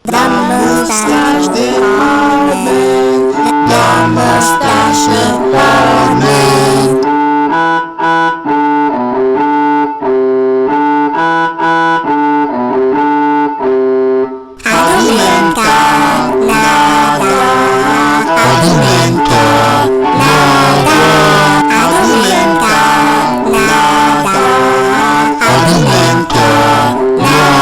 The mustache department. The mustache department. Argumenta nada. Argumenta nada. Argumenta nada. Argumenta nada.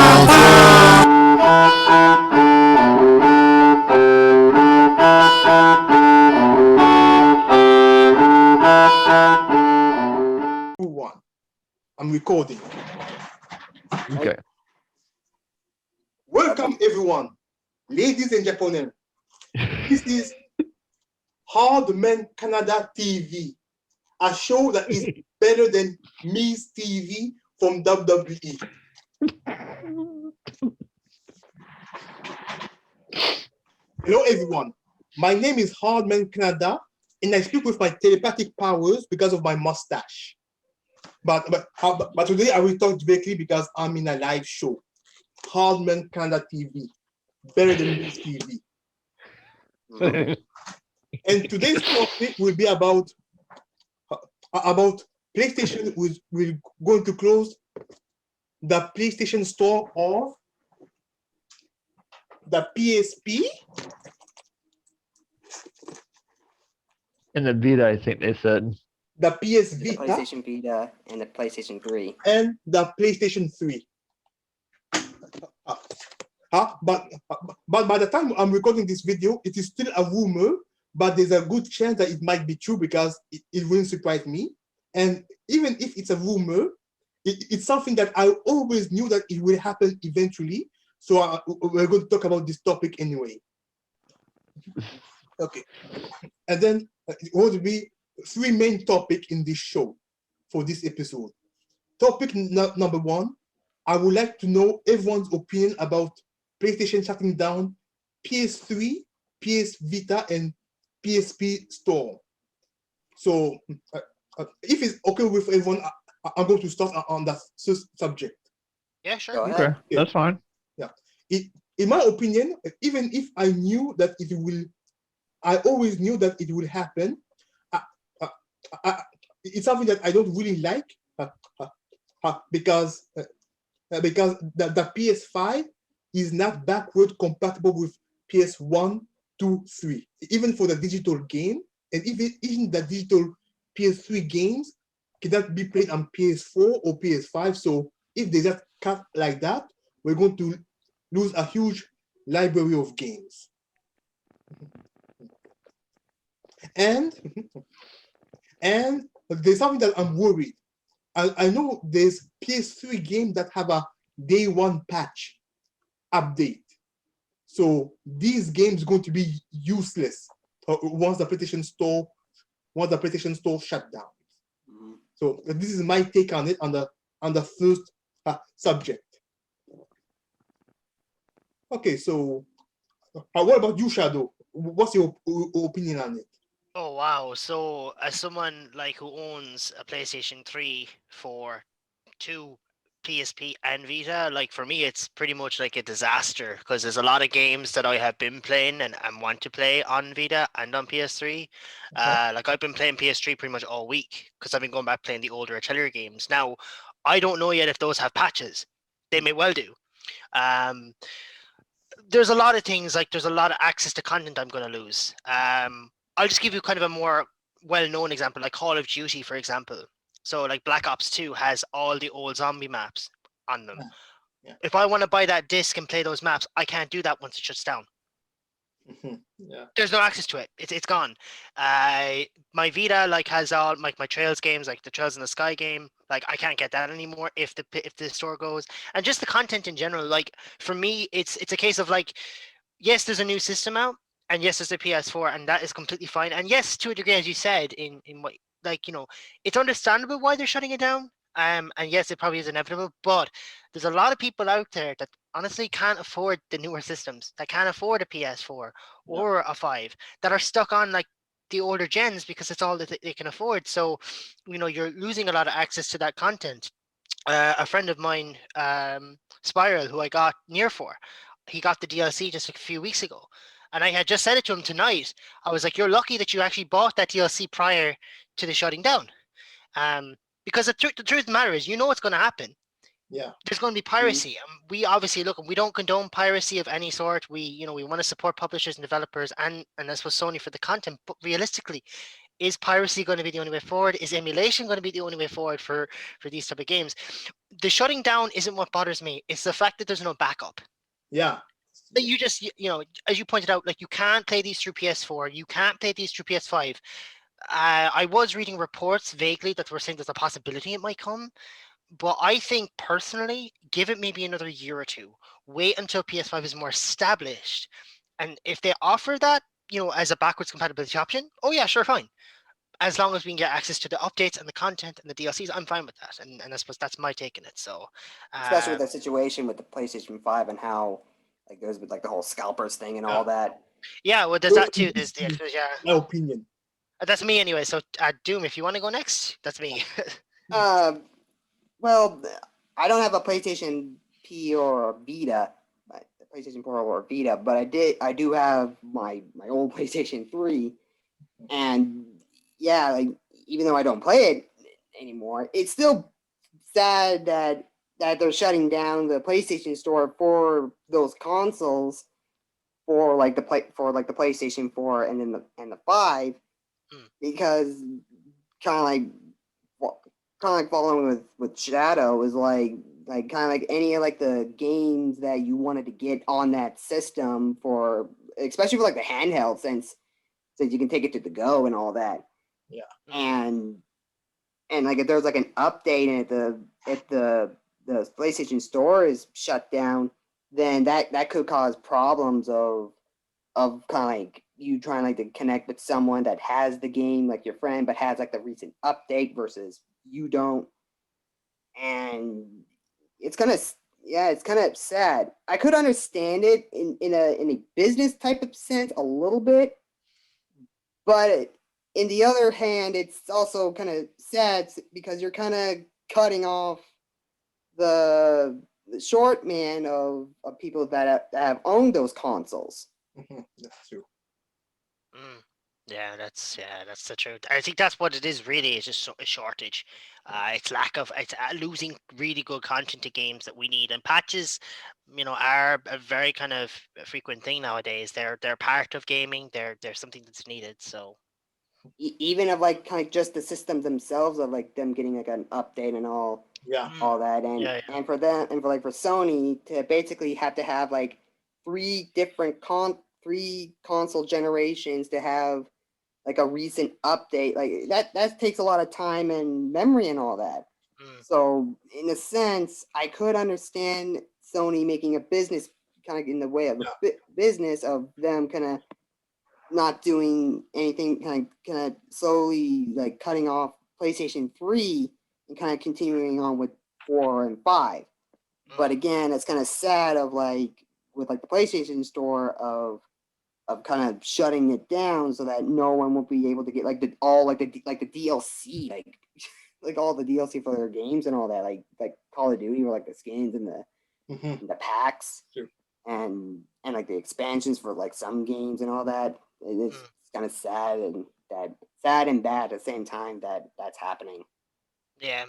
One. I'm recording. Okay. Welcome everyone, ladies and gentlemen. This is Hard Men Canada TV, a show that is better than Miss TV from WWE. Hello everyone, my name is Hard Men Canada, and I speak with my telepathic powers because of my mustache. But today I will talk directly because I'm in a live show. Hardman Canada TV, better than Miss TV. And today's topic will be about PlayStation. We're going to close the PlayStation store of the PSP And the Vita, I think they said. the PS The Vita, PlayStation Vita and the PlayStation 3. and the PlayStation 3. But by the time I'm recording this video, it is still a rumor, but there's a good chance that it might be true because it wouldn't surprise me. And even if it's a rumor, it's something that I always knew that it will happen eventually. So we're going to talk about this topic anyway. Okay. And then it will be three main topics in this show for this episode. Topic number one, I would like to know everyone's opinion about PlayStation shutting down PS3, PS Vita, and PSP store. So, if it's okay with everyone, I'm going to start on that subject. Yeah, sure. Okay, that's fine. Yeah. In my opinion, even if I knew that it will, I always knew that it will happen. It's something that I don't really like because the PS5 is not backward compatible with PS1, 2, 3. Even for the digital game, and even the digital PS3 games cannot be played on PS4 or PS5. So if they just cut like that, we're going to lose a huge library of games. And there's something that I'm worried. I know there's PS3 games that have a day one patch update. So these games are going to be useless once the PlayStation Store shut down. Mm-hmm. So this is my take on it on the first subject. Okay, so what about you, Shadow? What's your opinion on it? Oh wow! So as someone like who owns a PlayStation 3 for 2 PSP and Vita, like for me it's pretty much like a disaster because there's a lot of games that I have been playing and want to play on Vita and on PS3. Like I've been playing PS3 pretty much all week because I've been going back playing the older Atelier games. Now, I don't know yet if those have patches. They may well do. There's a lot of things, like there's a lot of access to content I'm going to lose. I'll just give you kind of a more well-known example, like Call of Duty, for example. So like Black Ops 2 has all the old zombie maps on them. Yeah. If I want to buy that disc and play those maps, I can't do that once it shuts down. Yeah. There's no access to it. It's gone. My Vita like has all my Trails games, like the Trails in the Sky game. Like I can't get that anymore if the store goes. And just the content in general. Like for me, it's a case of like, yes, there's a new system out, and yes, there's a PS4, and that is completely fine. And yes, to a degree, as you said, in what, like, you know, it's understandable why they're shutting it down. And yes, it probably is inevitable, but there's a lot of people out there that honestly can't afford the newer systems, that can't afford a PS4 or a 5, that are stuck on like the older gens because it's all that they can afford. So, you know, you're losing a lot of access to that content. A friend of mine, Spiral, who I got Near for, he got the DLC just a few weeks ago, and I had just said it to him tonight. I was like, "You're lucky that you actually bought that DLC prior to the shutting down." Because the truth of the matter is, you know what's going to happen. Yeah. There's going to be piracy. We obviously we don't condone piracy of any sort. We want to support publishers and developers, and that's what Sony for the content. But realistically, is piracy going to be the only way forward? Is emulation going to be the only way forward for these type of games? The shutting down isn't what bothers me. It's the fact that there's no backup. Yeah. That you just, as you pointed out, like you can't play these through PS4, you can't play these through PS5. I was reading reports vaguely that were saying there's a possibility it might come, but I think personally, give it maybe another year or two. Wait until PS5 is more established, and if they offer that, as a backwards compatibility option, oh yeah, sure, fine. As long as we can get access to the updates and the content and the DLCs, I'm fine with that. And I suppose that's my take on it. So, Especially with the situation with the PlayStation 5 and how like goes with like the whole scalpers thing and all that. Yeah, well, there's that too. There's yeah. My opinion. That's me anyway. So, Doom, if you want to go next, that's me. Well, I don't have a PlayStation P or a Vita, a PlayStation 4 or Vita, but I do have my old PlayStation 3, and yeah, like even though I don't play it anymore, it's still sad that they're shutting down the PlayStation Store for those consoles for like the PlayStation 4 and then the 5, because kind of like following with Shadow is like kind of like any of like the games that you wanted to get on that system for, especially for like the handheld, since you can take it to the go and all that. Yeah. And like if there's like an update and if the PlayStation Store is shut down, then that could cause problems of kind of like you trying like to connect with someone that has the game, like your friend, but has like the recent update versus you don't. And it's kind of sad. I could understand it in a business type of sense a little bit, but in the other hand, it's also kind of sad because you're kind of cutting off the short man of people that have owned those consoles. That's true. Yeah, that's the truth. I think that's what it is. Really, it's just a shortage. It's losing really good content to games that we need, and patches, are a very kind of frequent thing nowadays. They're part of gaming. They're something that's needed. So even of like kind of just the systems themselves, of like them getting like an update and all that, and for them and for Sony to basically have to have like three console generations to have like a recent update, like that takes a lot of time and memory and all that. So in a sense, I could understand Sony making a business kind of in the way of the business of them kind of not doing anything, kind of slowly like cutting off PlayStation 3 and kind of continuing on with 4 and 5. But again, it's kind of sad of like with like the PlayStation Store of kind of shutting it down so that no one will be able to get like the DLC, like all the DLC for their games and all that, like Call of Duty or like the skins and the packs. Sure. and like the expansions for like some games and all that. It's kind of sad and bad at the same time that that's happening. yeah,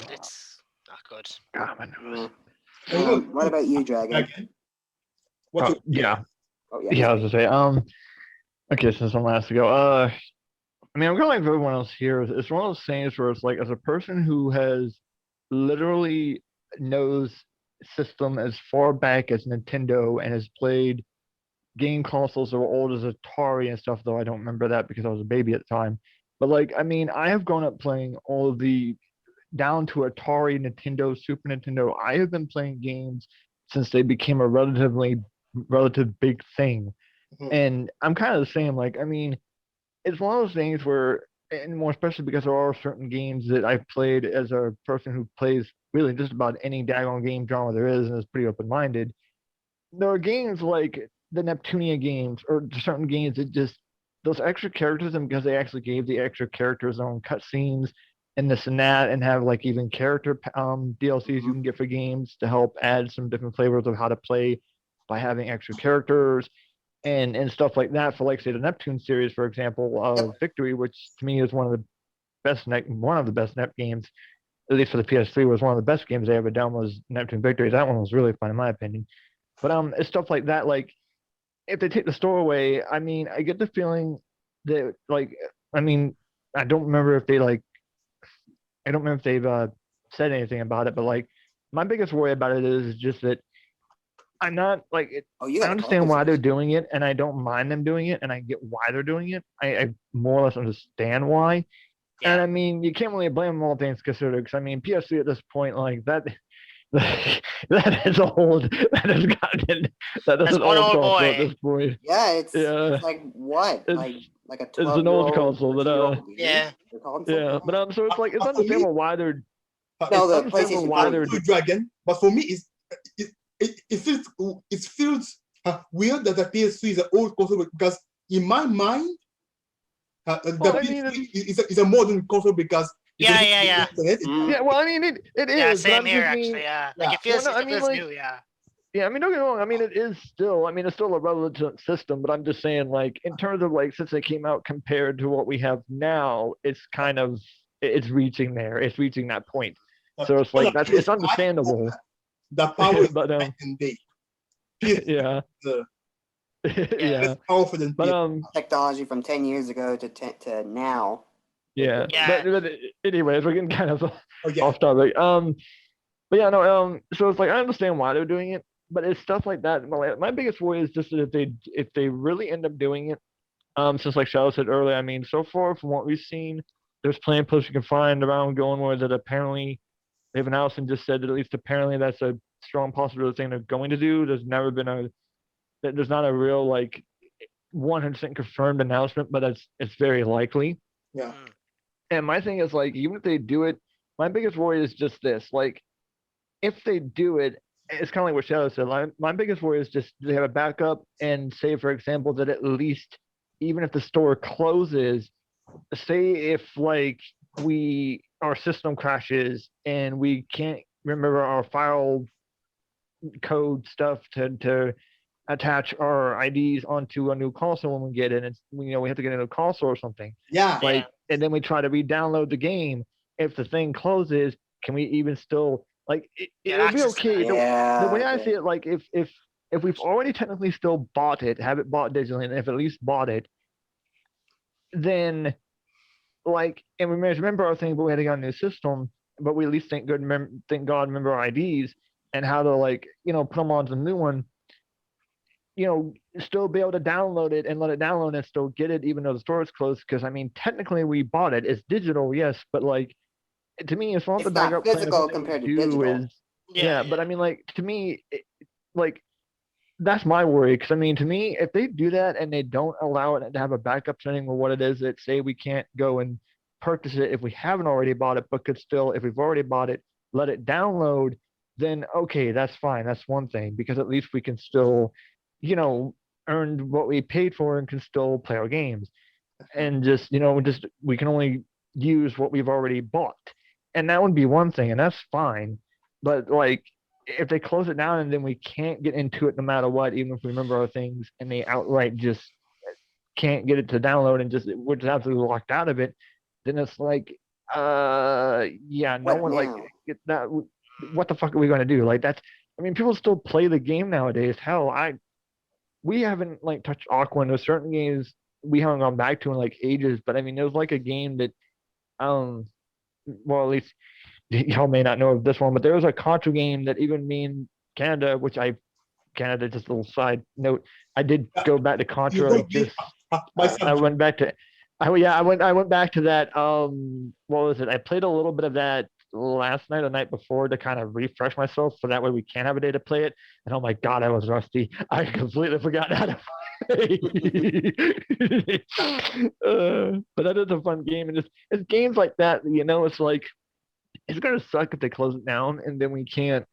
it's not good. What about you, Dragon? Yeah. Oh Yeah, I was gonna say, okay, since I'm last to go, I mean, I'm kind of like everyone else here. It's one of those things where it's like, as a person who has literally knows system as far back as Nintendo and has played game consoles that were old as Atari and stuff, though I don't remember that because I was a baby at the time. But like, I mean, I have grown up playing all of the down to Atari, Nintendo, Super Nintendo. I have been playing games since they became a relative big thing. And I'm kind of the same. Like, I mean, it's one of those things where, and more especially because there are certain games that I've played as a person who plays really just about any daggone game genre there is and is pretty open-minded. There are games like the Neptunia games or certain games that just, those extra characters, and because they actually gave the extra characters their own cutscenes, and this and that, and have like even character DLCs you can get for games to help add some different flavors of how to play by having extra characters and stuff like that for like say the Neptune series, for example, of Victory, which to me is one of the best Net games, at least for the PS3, was one of the best games I ever done was Neptune Victory. That one was really fun in my opinion. But it's stuff like that. Like if they take the store away, I mean, I get the feeling that like, I mean, I don't remember if they've said anything about it, but like my biggest worry about it is just that I'm not like it, Oh, you I got understand why they're doing it, and I don't mind them doing it, and I get why they're doing it. I more or less understand why. And I mean, you can't really blame them all things considered, because I mean, PS3 at this point, like that, that is old. That has gotten that's an one old old console boy. at this point. Yeah, it's Yeah. like what? It's- like a it's an old 12-year-old, console that, 13-year-old baby? Yeah. They're calling Yeah, something but like so it's like it's For me- understandable why they're No, the understandable PlayStation why Two. they're Blue Dragon, but for me, it feels weird that the PS3 is an old console because in my mind, the Well, I PS3 mean, is a modern console because it's Yeah, a- yeah, yeah. internet. Mm. yeah. Well, I mean, it Yeah, is. But same I'm here just actually. mean, Yeah, yeah. like it feels, Well, no, I it mean, feels like- new. Yeah. yeah. I mean, don't get me wrong. I mean, it is still. I mean, it's still a relevant system. But I'm just saying, like, in terms of like since they came out compared to what we have now, it's kind of it's reaching there. It's reaching that point. So it's like that's it's understandable. The power is But, back in day. PS3 Yeah. is Yeah. less powerful than But PS3. Technology from 10 years ago to now. yeah. Yeah. But anyways, we're getting kind of Oh, yeah. off topic. But yeah, no. So it's like I understand why they're doing it, but it's stuff like that. My biggest worry is just that if they really end up doing it, since like Shadow said earlier, I mean, so far from what we've seen, there's plenty of posts you can find around going where that apparently they've announced and just said that at least apparently that's a strong possibility thing they're going to do. There's never been there's not a real like 100% confirmed announcement, but it's very likely. Yeah. And my thing is like, even if they do it, my biggest worry is just this: like, if they do it, it's kind of like what Shadow said. Like, my biggest worry is just they have a backup, and say, for example, that at least even if the store closes, say if like our system crashes and we can't remember our file code stuff to attach our IDs onto a new console when we get it, and we have to get a new console or something. Yeah. Like, and then we try to re-download the game. If the thing closes, can we even still like Get it'll be access to okay? that. Yeah. The way I see it, like if we've already technically still bought it, have it bought digitally, and if at least bought it, then like, and we may remember our thing, but we had to get a new system, but we at least thank God remember our IDs and how to like put them onto the new one. Still be able to download it and let it download and still get it even though the store is closed. Because I mean, technically we bought it. It's digital, yes, but like to me, it's not It's the not backup plan. physical What they compared to do digital. is yeah, but I mean, like to me, like that's my worry. Because I mean, to me, if they do that and they don't allow it to have a backup setting with what it is that say we can't go and purchase it if we haven't already bought it, but could still, if we've already bought it, let it download, then okay, that's fine. That's one thing because at least we can still, earn what we paid for and can still play our games. And just we can only use what we've already bought. And that would be one thing, and that's fine. But like if they close it down and then we can't get into it no matter what, even if we remember our things, and they outright just can't get it to download and we're just absolutely locked out of it, then it's like yeah, no What one now? like that. What the fuck are we going to do? Like that's, I mean, people still play the game nowadays. Hell, we haven't like touched Aqua. There's certain games we haven't gone back to in like ages, but I mean, there's like a game that well, at least y'all may not know of this one, but there was a Contra game that even me in Canada, Canada, just a little side note, I did go back to Contra. I went back to, I went back to that. What was it? I played a little bit of that last night or the night before to kind of refresh myself, so that way we can have a day to play it. And oh my god, I was rusty. I completely forgot how to play. But that is a fun game, and it's games like that. It's like it's gonna suck if they close it down, and then we can't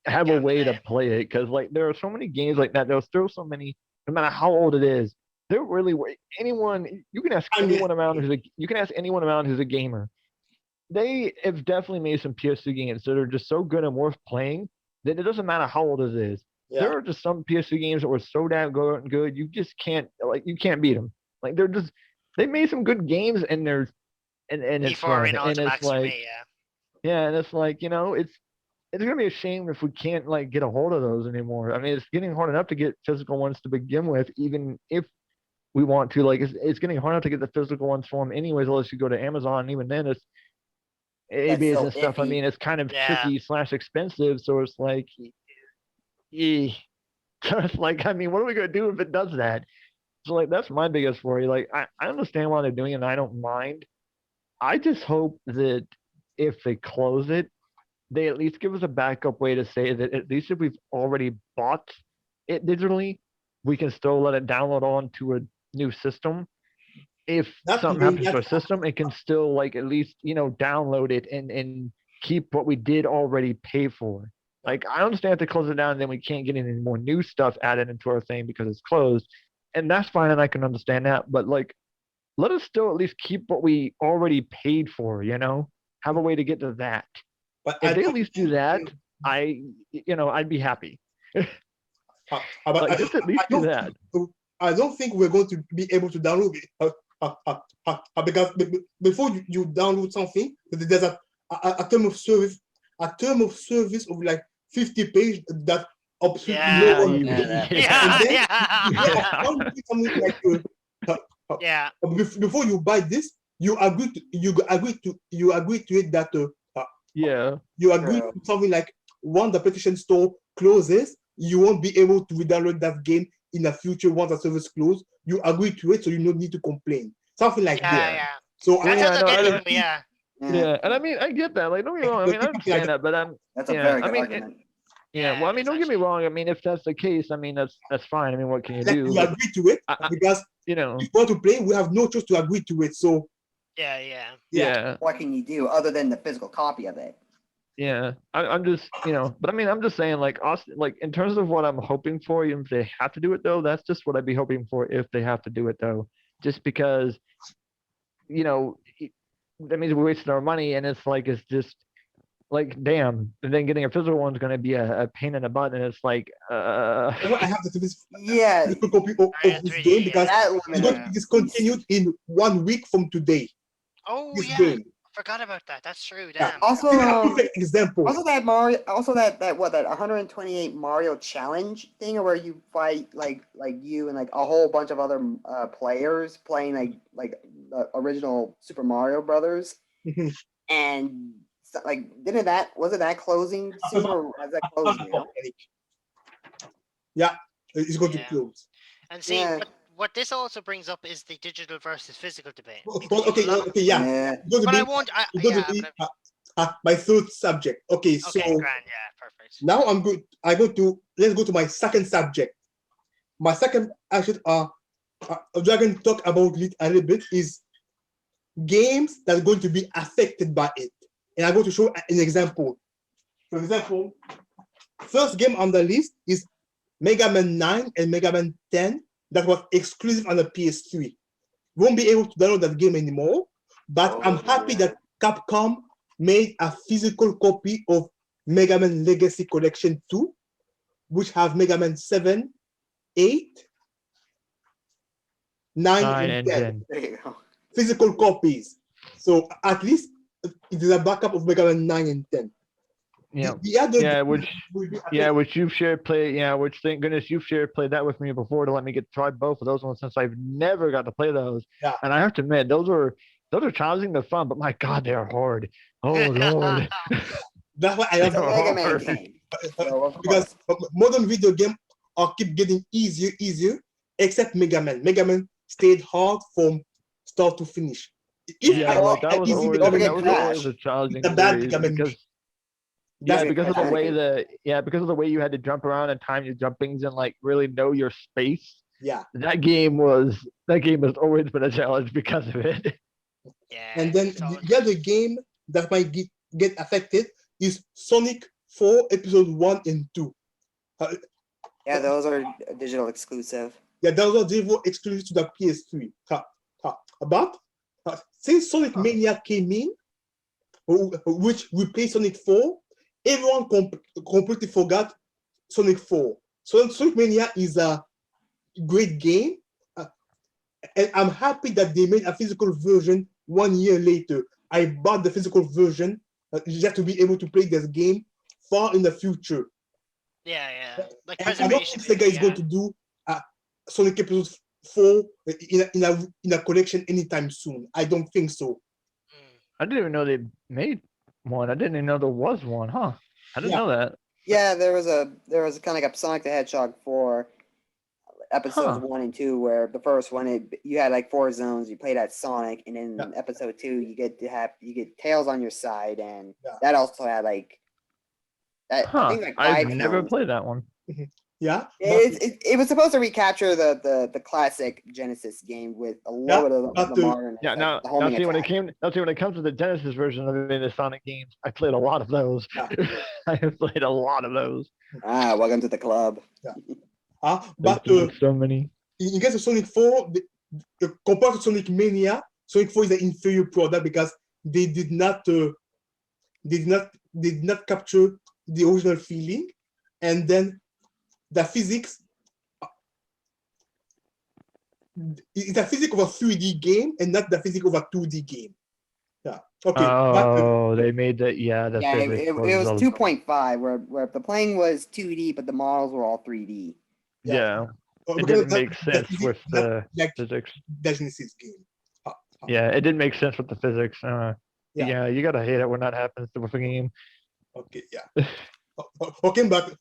have a way to play it because like there are so many games like that. There's still so many, no matter how old it is. There really anyone you can ask anyone around who's a gamer. they have definitely made some PS3 games that are just so good and worth playing that it doesn't matter how old it is. Yeah. There are just some PS3 games that were so damn good, you just can't you can't beat them. Like they made some good games and it's E4 fun in and it's Ultimax for like me, yeah. and it's like it's gonna be a shame if we can't like get a hold of those anymore. I mean, it's getting hard enough to get physical ones to begin with, even if we want to. Like, it's getting hard enough to get the physical ones for them, anyways. Unless you go to Amazon, and even then, it's ABS so and stuff. I iffy. mean, it's kind of Yeah. tricky / expensive. So it's like, so it's like, I mean, what are we gonna do if it does that? So like, that's my biggest worry. Like, I understand why they're doing it, and I don't mind. I just hope that if they close it, they at least give us a backup way to say that at least if we've already bought it digitally, we can still let it download onto a new system. If That's something the way- happens to our system, it can still like at least download it and keep what we did already pay for. Like I understand if they close it down, and then we can't get any more new stuff added into our thing because it's closed, and that's fine, and I can understand that. But like, let us still at least keep what we already paid for. Have a way to get to that. But If I they at don't least do think- that, I'd be happy. but Like, just at least do that. I don't think we're going to be able to download it because before you download something, there's a term of service, of like 50 pages that absolutely Yeah. no one you- reads. Yeah, And then yeah. something like Yeah. before you buy this, you agree to it that yeah. you agree True. to something like once the PlayStation Store closes, you won't be able to re-download that game in the future once the service closes. You agree to it, so you don't need to complain. Something like Yeah, that. yeah. So That Yeah, sounds no, like I it, don't- yeah. Yeah, and I mean, I get that. Like, don't get me wrong. I mean, I understand that, but That's a yeah, very I good mean, argument. yeah. Well, I mean, it's don't get me actually- wrong. I mean, if that's the case, I mean, that's fine. I mean, what can you like, do? we But, agree to it I- because you know, if we want to play, we have no choice to agree to it. So Yeah, yeah. yeah. What can you do other than the physical copy of it? Yeah, I'm just, but I mean, I'm just saying, like, us, like, in terms of what I'm hoping for, even if they have to do it, though, that's just what I'd be hoping for if they have to do it, though, just because, that means we wasted our money, and it's like, it's just, like, damn, and then getting a physical one's going to be a pain in the butt, and it's like, I have the Yeah, physical copy of Yeah, this 3D, game yeah. because that it's limit. going to be discontinued in 1 week from today. Oh, This yeah. game. Forgot about that. That's true. Yeah. Damn. Also, This is a perfect example. Also that Mario, that 128 Mario challenge thing, where you fight like you and like a whole bunch of other players playing like the original Super Mario Brothers, Mhm. and so, like wasn't that closing soon, or has that closed now? Yeah, it's going to Yeah. close. And see, Yeah. what this also brings up is the digital versus physical debate. Okay, Because okay, a lot of- yeah. Yeah. It's going to But be, I won't. it's going to be my third subject. Okay, so Okay, grand. Yeah, perfect. now let's go to my second subject. My second, actually, Dragon talk about it a little bit is games that are going to be affected by it. And I'm going to show an example. For example, first game on the list is Mega Man 9 and Mega Man 10 that was exclusive on the PS3. Won't be able to download that game anymore, but I'm happy that Capcom made a physical copy of Mega Man Legacy Collection 2, which have Mega Man 7, 8, 9, and 10. There you go. Physical copies. So at least it is a backup of Mega Man 9 and 10. Yeah. The other Yeah, game which- will be Yeah, which you've shared play. Yeah, which thank goodness you've shared played that with me before to let me get to try both of those ones since I've never got to play those. Yeah. And I have to admit, those are challenging. They're fun, but my God, they are hard. Oh Lord. That's why I It's love a Oh, Mega Man hard. game. So, of because course. modern video games are keep getting easier, except Mega Man. Mega Man stayed hard from start to finish. If Yeah, I like had that was easy always, Mega Man that was games, always a challenging it's a bad series Mega Man because game. That's yeah, because of the Mega way Man. because of the way you had to jump around and time your jumpings and like really know your space. yeah. That game has always been a challenge because of it. Yeah. And then it's all- the other game that might get affected is Sonic 4 Episode 1 and 2. Yeah, those are digital exclusive. Yeah, those are Devo exclusive to the PS3. But since Sonic Mania came in, which replaced Sonic 4, everyone completely forgot Sonic 4. So Sonic Mania is a great game, and I'm happy that they made a physical version 1 year later. I bought the physical version just to be able to play this game far in the future. Yeah, like And I don't preservation. think Sega is going to do Sonic Episode 4 in a collection anytime soon. I don't think so. I didn't even know they made one. I didn't even know there was one, huh? I didn't Yeah. know that. Yeah, there was kind of like a Sonic the Hedgehog 4 episodes Huh. 1 and 2, where the first one you had like 4 zones. You played as Sonic, and in episode 2 you get Tails on your side, and that also had like that. I think like 5 I've never zones. played that one. Yeah, It was supposed to recapture the classic Genesis game with a little bit of the modern. Yeah, now see when it comes to the Genesis version of the Sonic games, I played a lot of those. I have played a lot of those. Welcome to the club. But so many. In case of Sonic 4, compared to Sonic Mania, Sonic 4 is an inferior product because they did not capture the original feeling, and then the physics. It's a physics of a 3D game and not the physics of a 2D game. Yeah. Okay. Oh, they made that. Yeah, the physics it was 2.5, where the playing was 2D, but the models were all 3D. Yeah. It didn't make sense with the physics. The Genesis game. Yeah, it didn't make sense with the physics. Yeah, you gotta hate it when that happens with a game. Okay, yeah. Okay, but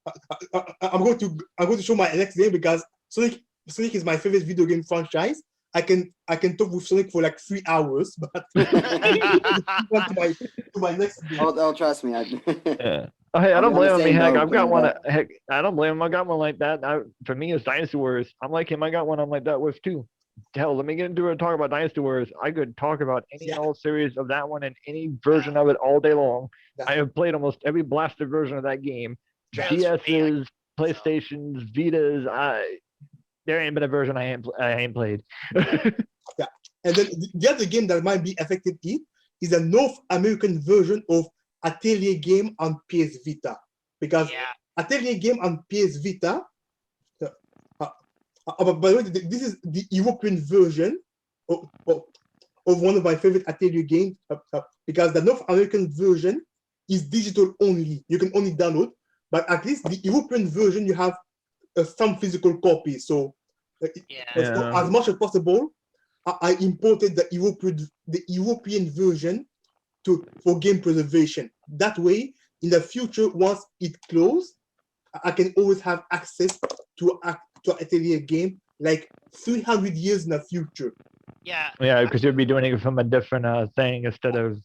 I'm going to show my next game because Sonic is my favorite video game franchise. I can talk with Sonic for like 3 hours, but to my next game. Oh, trust me. Yeah. Oh, hey, I don't blame him. Heck, I've got one. Heck, I don't blame him. I got one like that. For me, it's Dynasty Wars. I'm like him. I got one I'm like that with too. Hell, let me get into it and talk about Dynasty Wars. I could talk about any and all series of that one and any version of it all day long. I have played almost every blasted version of that game. PS's, PlayStations, Vitas. There ain't been a version I ain't played. Yeah, and then the other game that might be affected is a North American version of Atelier game on PS Vita, because Atelier game on PS Vita. By the way, this is the European version of one of my favorite Atelier games, because the North American version is digital only. You can only download, but at least the European version you have some physical copies. So as much as possible, I imported the European version for game preservation. That way, in the future, once it closes, I can always have access to Atelier game like 300 years in the future. Yeah. Yeah, because you'd be doing it from a different thing instead of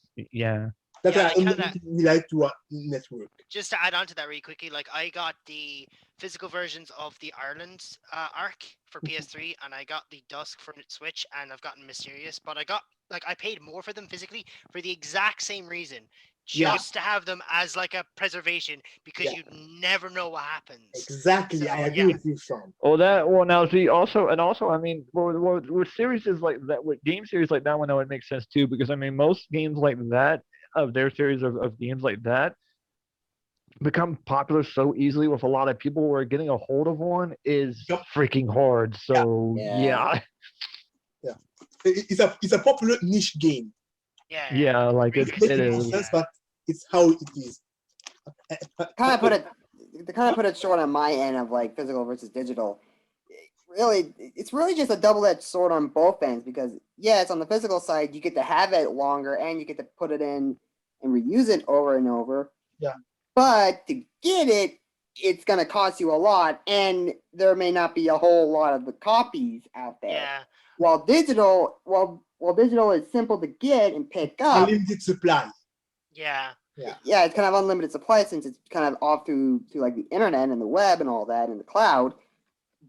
That's why I don't rely to a network. Just to add on to that really quickly, like I got the physical versions of the Ireland Arc for PS3, and I got the Dusk for Switch, and I've gotten Mysterious, but I paid more for them physically for the exact same reason. Just to have them as like a preservation, because you never know what happens. Exactly, so, I agree with you, Sean. Now see also I mean, with series like that, with game series like that one, that would make sense too, because I mean most games like that of their series of games like that become popular so easily with a lot of people, where getting a hold of one is freaking hard. So it's a popular niche game. Yeah, like it is. Sense, but it's how it is. Kind of put it short on my end of like physical versus digital. It's really just a double-edged sword on both ends, because it's on the physical side you get to have it longer and you get to put it in and reuse it over and over. Yeah. But to get it, it's gonna cost you a lot, and there may not be a whole lot of the copies out there. Yeah. While digital is simple to get and pick up. Unlimited supply. Yeah. Yeah, it's kind of unlimited supply, since it's kind of off to like the internet and the web and all that and the cloud.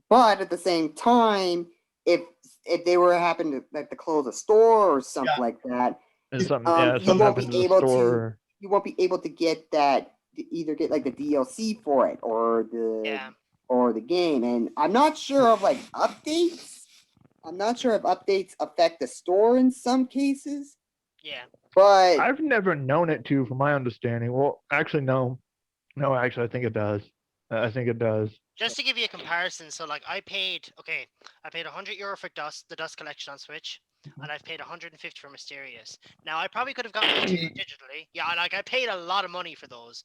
But at the same time, if they were happen to close a store or something like that, you won't be able to get that, to either get like the DLC for it or the game. And I'm not sure of like updates. I'm not sure if updates affect the store in some cases. Yeah. But I've never known it to, from my understanding. Well, actually, no. No, actually, I think it does. I think it does. Just to give you a comparison, so like I paid €100 for the Dust collection on Switch, and I've paid 150 for Mysterious. Now I probably could have gotten the two digitally. Yeah, like I paid a lot of money for those.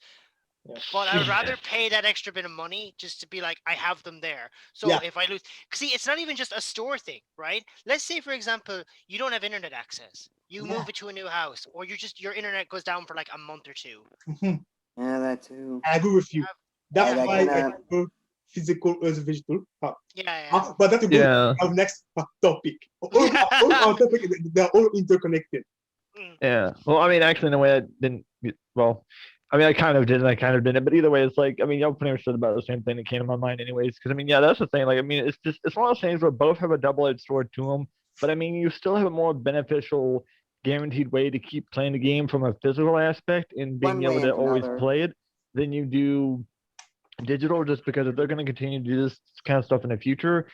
Yeah. But I would rather pay that extra bit of money just to be like, I have them there. So Yeah. if I lose, see, it's not even just a store thing, right? Let's say, for example, you don't have internet access. You Yeah. move it to a new house, or your internet goes down for like a month or two. Mhm. yeah, that too. I agree with you. That's Yeah, why I that prefer physical as digital. Yeah. But that will be Yeah. our next topic. All our topics, they're all interconnected. Yeah. Well, I mean, actually, in a way, I didn't. Well, I mean, I kind of did, and I kind of didn't. But either way, it's like, I mean, y'all pretty much said about the same thing that came to my mind, anyways. Because I mean, yeah, that's the thing. Like, I mean, it's one of those things where both have a double-edged sword to them. But I mean, you still have a more beneficial, guaranteed way to keep playing the game from a physical aspect and being One able way to and always another. play it than you do digital. Just because if they're going to continue to do this kind of stuff in the future,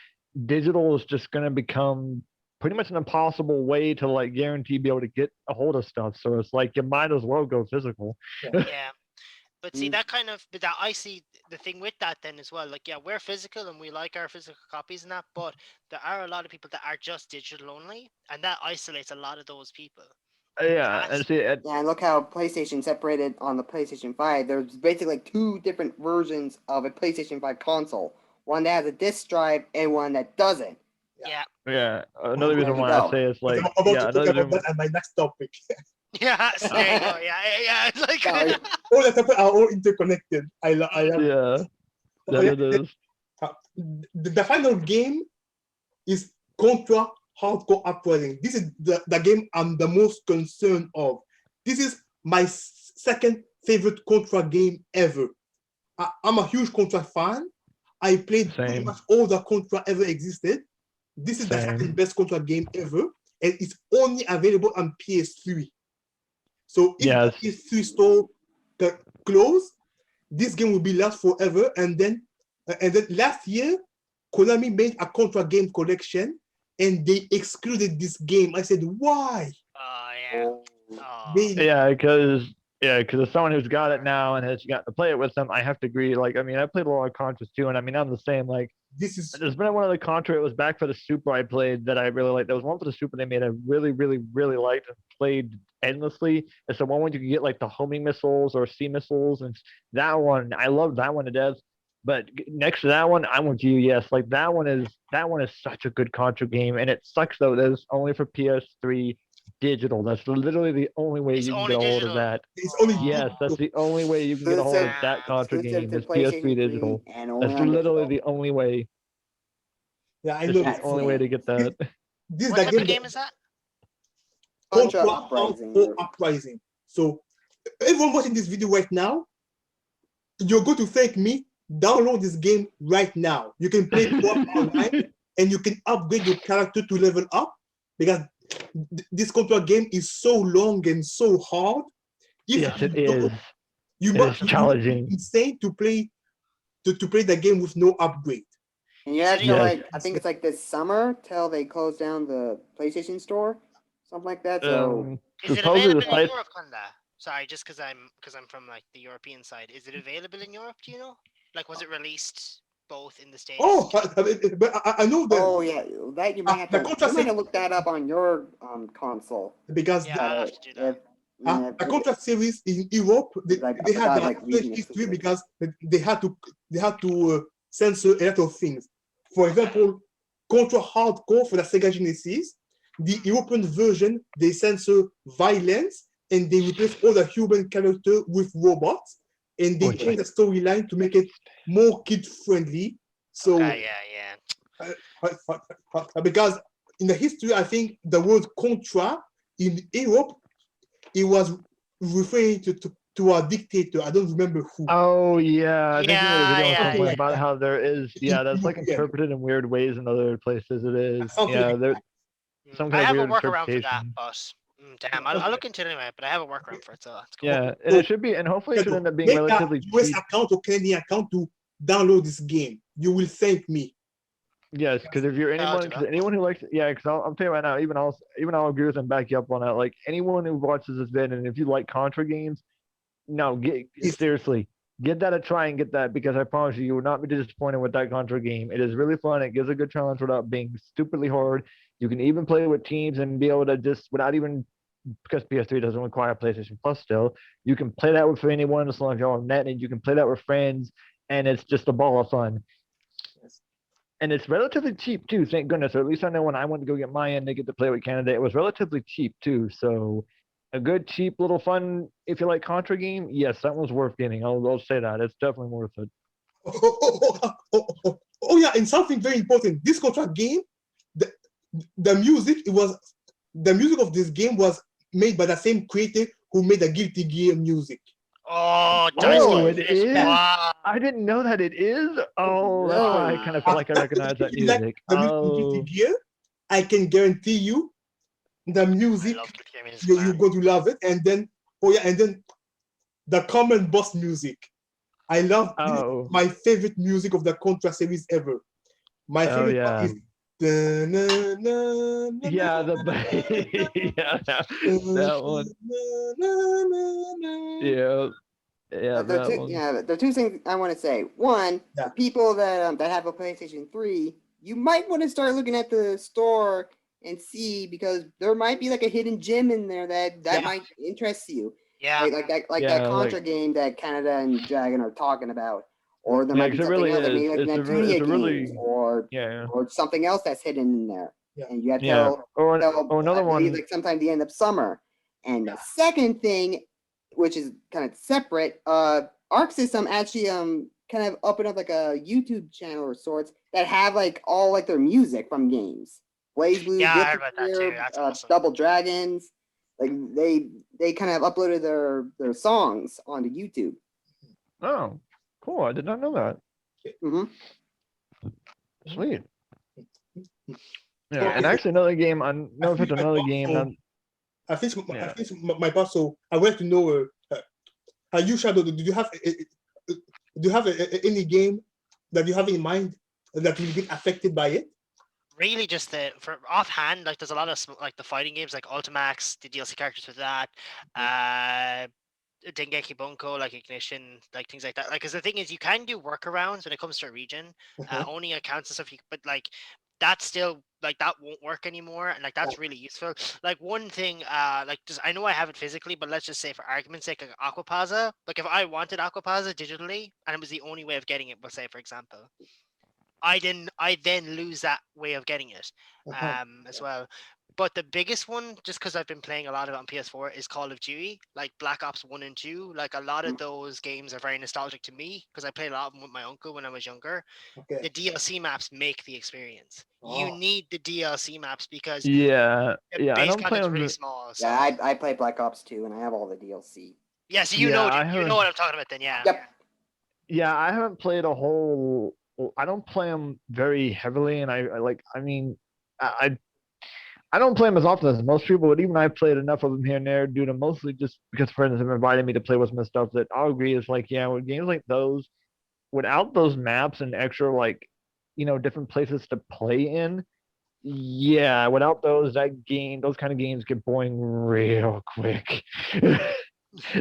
digital is just going to become pretty much an impossible way to like guarantee be able to get a hold of stuff. So it's like you might as well go physical. Yeah. But see, Mm. that I see the thing with that then as well. Like, yeah, we're physical and we like our physical copies and that, but there are a lot of people that are just digital only, and that isolates a lot of those people. Yeah, and see, Yeah, and look how PlayStation separated on the PlayStation 5. There's basically like two different versions of a PlayStation 5 console. One that has a disc drive and one that doesn't. Yeah. yeah. Another There reason you why I go. say it's But like, I'm about yeah, to talk another about reason, that at my next topic. Yeah, so there you go. Yeah. It's like, Sorry. All the topics are all interconnected. I love. yeah, that it is. The final game is Contra Hardcore Uprising. This is the game I'm the most concerned of. This is my second favorite Contra game ever. I'm a huge Contra fan. I played pretty Same. much all the Contra ever existed. This is the Same. second best Contra game ever, and it's only available on PS3. So if Yes. the PS3 store close, this game will be lost forever. And then last year, Konami made a Contra game collection, and they excluded this game. I said, why? yeah. Oh. Yeah, because as someone who's got it now and has got to play it with them, I have to agree. Like, I mean, I played a lot of Contras too, and I mean, I'm the same. Like, This is there's been one of the Contra. It was back for the Super I played that I really liked. There was one for the Super they made I really, really, really liked and played endlessly. It's the one where you can get like the homing missiles or sea missiles, and that one I love that one to death. But next to that one, I'm with you. Yes, like that one is such a good Contra game, and it sucks though that it's only for PS3 digital. That's literally the only way It's you can only get a hold digital. of that. it's only Yes, that's the only way you can get a hold of that Contra Exclusive game. to Is PS3 PlayStation digital. 3 and only That's on literally digital. the only way. yeah, I It's know. the only way to get that. This is What the type game of game is that? Contra Contra Uprising. Hardcore Uprising. So everyone watching this video right now, you're going to thank me. Download this game right now. You can play online, and you can upgrade your character to level up, because this Contra game is so long and so hard. Yes, it you is. You It must is be challenging. insane to play the game with no upgrade. And you have to Yes. like, I think it's like this summer till they close down the PlayStation store, something like that. So Is it Supposedly the available in site. Europe, Kanda? Sorry, just because I'm from like the European side. Is it available in Europe? Do you know? Like, was it released both in the States? Oh, but I know that oh yeah, that you might have the to Contra you might have looked that up on your console. because Yeah, I'll have to do that. the Contra series in Europe, they Like, I had forgot, a like, strange reading it history today. because they had to censor a lot of things. For example, Contra Hardcore for the Sega Genesis, the European version, they censor violence and they replace all the human character with robots, and they change the storyline to make it more kid-friendly. So, Okay, yeah. because in the history, I think the word Contra in Europe, it was referring to a dictator. I don't remember who. Oh yeah, I think you made a video Yeah, on something yeah. about how there is. Yeah, that's like Yeah. interpreted in weird ways in other places. It is. Something Yeah, like there. Some I kind of have a weird workaround for that, interpretation. but damn, I'll look into it anyway. But I have a workaround for it, so that's cool. Yeah, and it should be, and hopefully it should end up being Make relatively a US cheap. account or Canadian account to download this game. You will thank me. Yes, because if you're I'll anyone, do because that. anyone who likes, yeah, because I'm telling you right now, even I'll agree with and back you up on that. Like anyone who watches this vid, and if you like Contra games, no, It's seriously, get that a try and get that because I promise you, you will not be disappointed with that Contra game. It is really fun. It gives a good challenge without being stupidly hard. You can even play with teams and be able to just without even because PS3 doesn't require PlayStation Plus still. You can play that with anyone as long as you're on net, and you can play that with friends, and it's just a ball of fun. yes. And it's relatively cheap too, thank goodness. Or at least I know when I went to go get my end to get to play with Canada, it was relatively cheap too. So a good, cheap little fun, if you like Contra game, yes, that one's worth getting. I'll say that. It's definitely worth it. Oh, yeah, and something very important. This contract game, the, the music, the music of this game was made by the same creator who made the Guilty Gear music. Oh, Oh, it Fish. is? Wow. I didn't know that it is. Oh, that's why I kind of felt like I recognized that If you like music. the music of Guilty Oh, Gear, I can guarantee you the I music, love Guilty Gear music, you're man. going to love it. And then, oh yeah, and then the common boss music. I love oh, my favorite music of the Contra series ever. My oh favorite yeah. one is da-na-na-na-na, Yeah, yeah, that one. da-na-na-na-na. Yeah, yeah, There are that two, one. yeah, there are two things I want to say. One, Yeah. for people that have a PlayStation 3, you might want to start looking at the store and see because there might be like a hidden gem in there that Yeah. might interest you. Yeah. Like Yeah, that Contra like- game that Canada and Dragon are talking about. Or there Yeah, might be 'cause it something really else, like is. maybe like It's a Neptunia games really or yeah, something else that's hidden in there. Yeah. And you have yeah. till Or another I believe one. like sometime the end of summer. And the second thing, which is kind of separate, Arc System actually kind of opened up like a YouTube channel or sorts that have like all like their music from games. Blaze Blue, Yeah, I heard Guilty about that too. Gear, That's awesome. Double Dragons. Like they kind of uploaded their songs onto YouTube. Oh, cool! I did not know that. Mm-hmm. Sweet. Yeah, and actually another game. I don't know if it's another game. I think my boss. So I wanted to know. You Shadow? Do you have any game that you have in mind that will get affected by it? Really, just for offhand, like there's a lot of like the fighting games like Ultimax, the DLC characters with that, Dengeki Bunko, like Ignition, like things like that. Like, because the thing is, you can do workarounds when it comes to a region, owning accounts and stuff. But like, that's still like that won't work anymore, and like that's really useful. Like one thing, like just I know I have it physically, but let's just say for argument's sake, like Aquapaza. Like if I wanted Aquapaza digitally, and it was the only way of getting it, let's say for example, I then lose that way of getting it as well. But the biggest one, just because I've been playing a lot of it on PS4, is Call of Duty, like Black Ops 1 and 2. Like a lot of those games are very nostalgic to me because I played a lot of them with my uncle when I was younger. The DLC maps make the experience. You need the DLC maps because Yeah, the yeah. I base don't play content's on really the. small. So. Yeah, I play Black Ops 2 and I have all the DLC. Yeah, so Yeah, you know what I'm talking about then, yeah. Yep. Yeah, I haven't played a whole. I don't play them very heavily, and I like. I mean, I don't play them as often as most people, but even I've played enough of them here and there due to mostly just because friends have invited me to play with some stuff that I'll agree is like, yeah, with games like those, without those maps and extra like, different places to play in, yeah, without those those kind of games get boring real quick.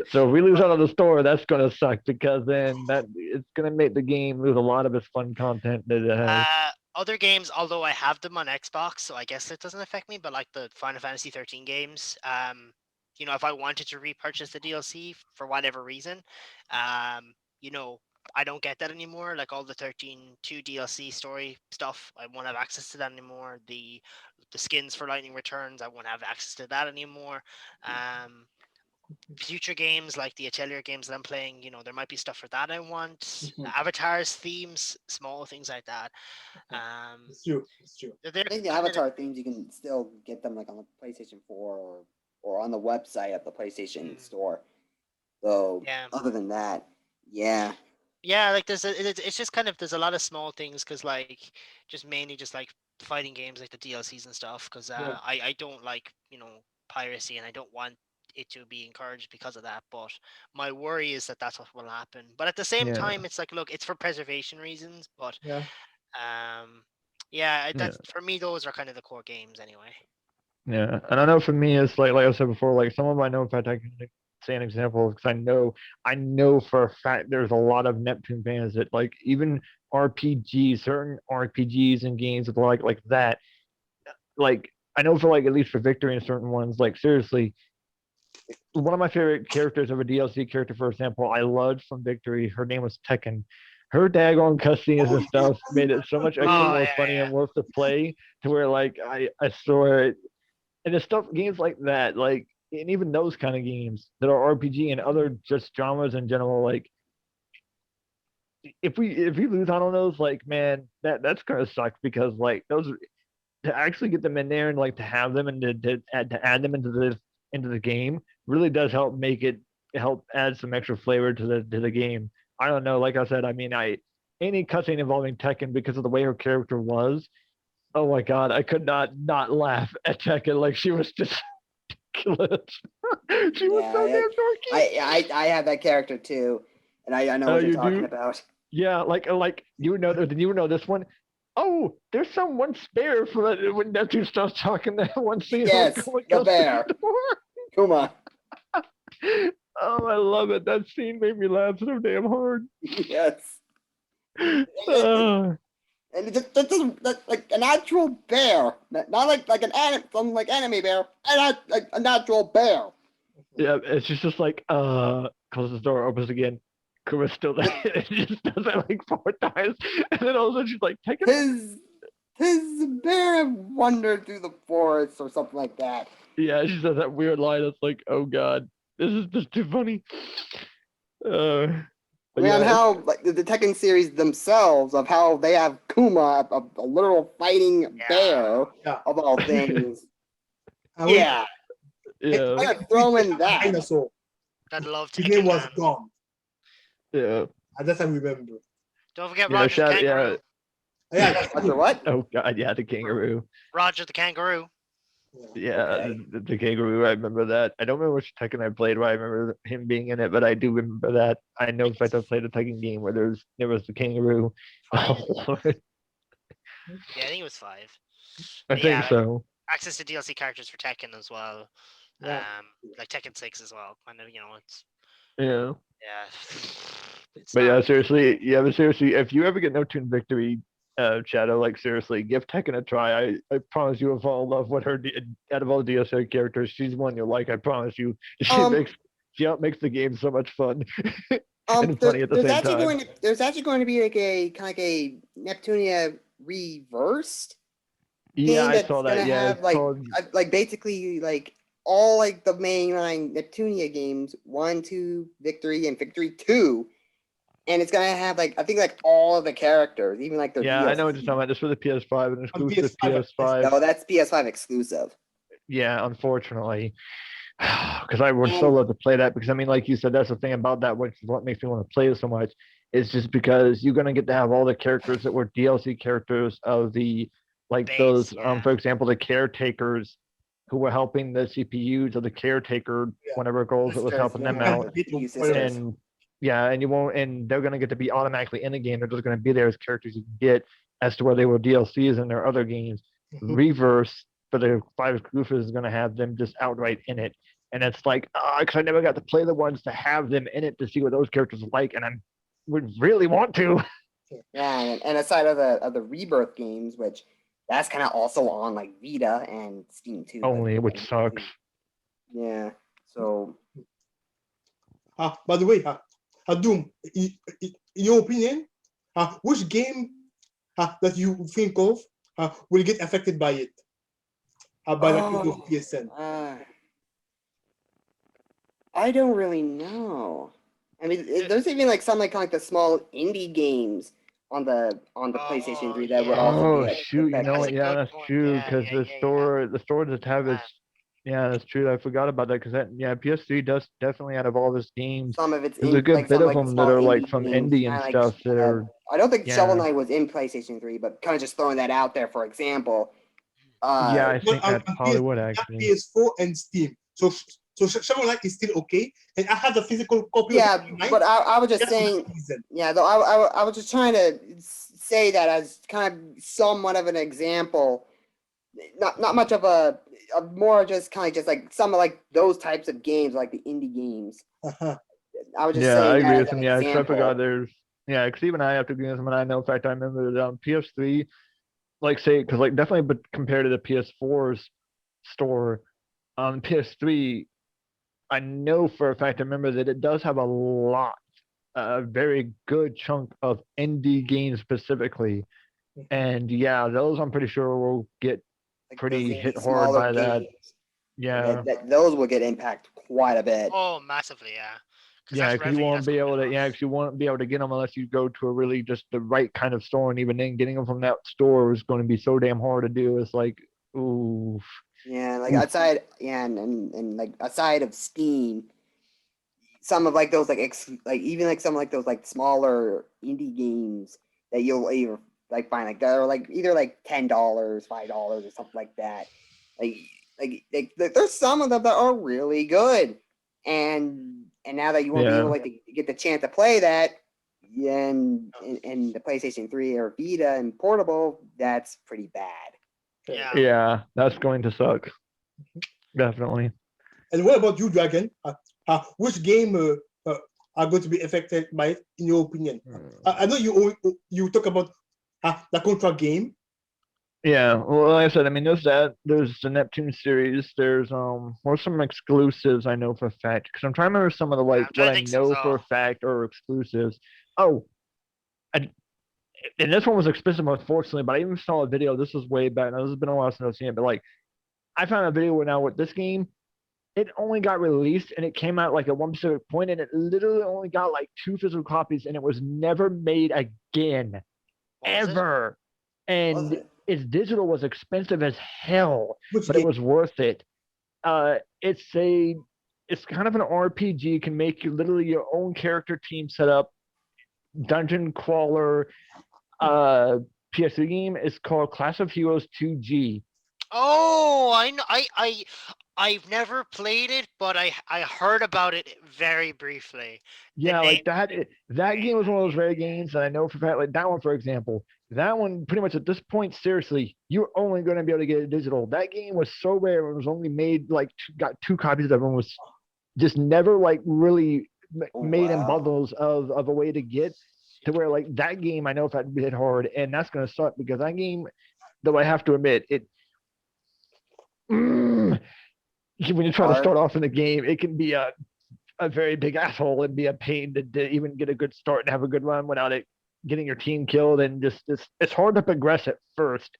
So if we lose out of the store, that's gonna suck because then it's gonna make the game lose a lot of its fun content that it has. Other games, although I have them on Xbox, so I guess it doesn't affect me. But like the Final Fantasy 13 games, if I wanted to repurchase the DLC for whatever reason, I don't get that anymore. Like all the 13.2 DLC story stuff, I won't have access to that anymore. The skins for Lightning Returns, I won't have access to that anymore. Future games like the Atelier games that I'm playing, there might be stuff for that I want. Avatars, themes, small things like that. It's true. I think the Avatar themes you can still get them like on the PlayStation 4 or on the website at the PlayStation Store. So other than that, yeah. Yeah, like it's just kind of there's a lot of small things because like just mainly just like fighting games like the DLCs and stuff because I don't like piracy and I don't want it to be encouraged because of that. But my worry is that that's what will happen. But at the same time, it's like look, it's for preservation reasons. But Yeah, that's for me. Those are kind of the core games, anyway. Yeah, and I know for me, it's like I said before, like some of them I know. In fact, I can say an example because I know for a fact there's a lot of Neptune fans that like even RPGs, certain RPGs and games like that. Like I know for like at least for Victory and certain ones, like seriously, one of my favorite characters of a DLC character, for example, I loved from Victory. Her name was Tekken. Her daggone cutscenes and stuff made it so much extra more funny and worth the play to where like I swear it, and the stuff games like that, like and even those kind of games that are RPG and other just genres in general, like if we lose out on those, like man, that's gonna suck because like those to actually get them in there and like to have them and to add them into the game really does help add some extra flavor to the game. I don't know, like I said, I mean any cutscene involving Tekken because of the way her character was. Oh my god, I could not laugh at Tekken. Like she was just ridiculous. She was so damn dorky. I have that character too, and I know what you're talking about. Yeah, like you know this one. Oh, there's someone spare for that when Neptune starts talking that one scene. Yes, the bear. Kuma. Oh, I love it. That scene made me laugh so damn hard. Yes. And it's just like an actual bear, not like some like anime bear, like a natural bear. Yeah, it's just like closes the door, opens again. Kuma's still there. It just does it like 4 times, and then all of a sudden she's like, "Take it." His bear wandered through the forest or something like that. Yeah, she says that weird line. That's like, oh god, this is just too funny. Man, how like the Tekken series themselves of how they have Kuma, a literal fighting bear of all things. Yeah. Throw in that. Dinosaur. That love His name was gone. Yeah. And that's I remember. Don't forget Roger the kangaroo. Yeah. Roger what? Oh god, yeah, the kangaroo. Roger the kangaroo. Yeah, okay. the kangaroo. I remember that. I don't remember which Tekken I played where I remember him being in it, but I do remember that. I know in fact I played a Tekken game where there was the kangaroo. Oh, Lord. Yeah, I think it was 5. I think so. Access to DLC characters for Tekken as well. Yeah. Like Tekken 6 as well. Kind of, it's Yeah. But yeah, seriously, if you ever get Neptune Victory, Shadow, like seriously, give Tekken a try. I promise you will fall in love with her. Out of all the DLC characters, she's one you'll like. I promise you. She makes the game so much fun and funny at the same time. There's actually going to be like a kind of like a Neptunia reversed. Yeah, I saw that. Yeah, have, like basically like all like the mainline Neptunia games, 1, 2, Victory, and Victory 2. And it's gonna have like I think like all of the characters, even like their I know what you're talking about. This for the PS5 and exclusive PS5. No, that's PS5 exclusive. Yeah, unfortunately, because I would so love to play that. Because I mean, like you said, that's the thing about that, which is what makes me want to play it so much. Is just because you're gonna get to have all the characters that were DLC characters of the those. For example, the caretakers who were helping the CPUs of the caretaker, whatever goals that was helping them out, and. Yeah, and you won't, and they're gonna get to be automatically in the game. They're just gonna be there as characters you can get, as to where they were DLCs in their other games. Reverse for the 5 exclusives is gonna have them just outright in it, and it's like, because I never got to play the ones to have them in it to see what those characters are like, and I would really want to. Yeah, and aside of the Rebirth games, which that's kind of also on like Vita and Steam too. Only, which sucks. Yeah. So. By the way, Doom, in your opinion, which game that you think of will get affected by it? By the people of PSN? I don't really know. I mean, there's even like some like the small indie games on the PlayStation 3 that would also be shoot, you know what? Yeah, that's true. Because the store just have its. Yeah, that's true. I forgot about that because PS3 does definitely out of all this games. Some of it's there's a good bit of them that are like from indie and stuff that are. I don't think Shovel Knight was in PlayStation 3, but kind of just throwing that out there for example. I think that probably would actually. PS4 and Steam. So Shovel Knight is still okay, and I have the physical copy. Yeah, but I was just saying. Yeah, though I was just trying to say that as kind of somewhat of an example. Not much of a more just kind of just like some of like those types of games, like the indie games. I was just Yeah, saying I that agree as with an him. Yeah, 'cause I example. forgot because even I have to agree with him, and I know, in fact, I remember that PS3, like, say, because, like, definitely, but compared to the PS4's store, on PS3, I know for a fact, I remember that it does have a very good chunk of indie games specifically. And yeah, those I'm pretty sure will get Like pretty those hit indie hard smaller by that. games. Yeah. Those will get impacted quite a bit. Oh, massively, yeah. Because Yeah, that's because you revenue won't that's be able coming to. off. Yeah, because you won't be able to get them unless you go to a really just the right kind of store, and even then, getting them from that store is going to be so damn hard to do. It's like, ooh, Yeah, like Oof. outside, yeah, and like outside of Steam, some of like those like even like some like those like smaller indie games that you'll either like find like that are like either like $10, $5 or something like that. Like there's some of them that are really good, and now that you won't be able Yeah. like to get the chance to play that, yeah, and the PlayStation 3 or Vita and portable, that's pretty bad. Yeah. Yeah, that's going to suck. Definitely. And what about you, Dragon? Which game are going to be affected by it, in your opinion? I know you talk about the Contra game. Yeah, well, like I said, I mean, there's the Neptune series, there's what's some exclusives I know for a fact, because I'm trying to remember some of the like I'm trying what to I think know for a fact are exclusives. Oh, and this one was expensive, unfortunately, but I even saw a video. This was way back. Now, this has been a while since I've seen it, but like, I found a video where now with this game, it only got released and it came out like at one specific point, and it literally only got like 2 physical copies, and it was never made again, Was ever. And Was its digital was expensive as hell, Which but it game? was worth it. It's kind of an RPG. You can make you literally your own character team setup, dungeon crawler. PS3 game is called Clash of Heroes 2G. Oh, I know. I've never played it, but I heard about it very briefly. Yeah, name- like that game was one of those rare games that I know for a fact, like that one, for example. That one, pretty much at this point, seriously, you're only going to be able to get it digital. That game was so rare. It was only made like got 2 copies of it, and was just never like really made in wow. bundles of a way to get to where like that game I know if I'd hit hard, and that's going to suck because that game, though I have to admit it. When you try to start off in the game, it can be a very big asshole and be a pain to even get a good start and have a good run without it getting your team killed. And just it's hard to progress at first.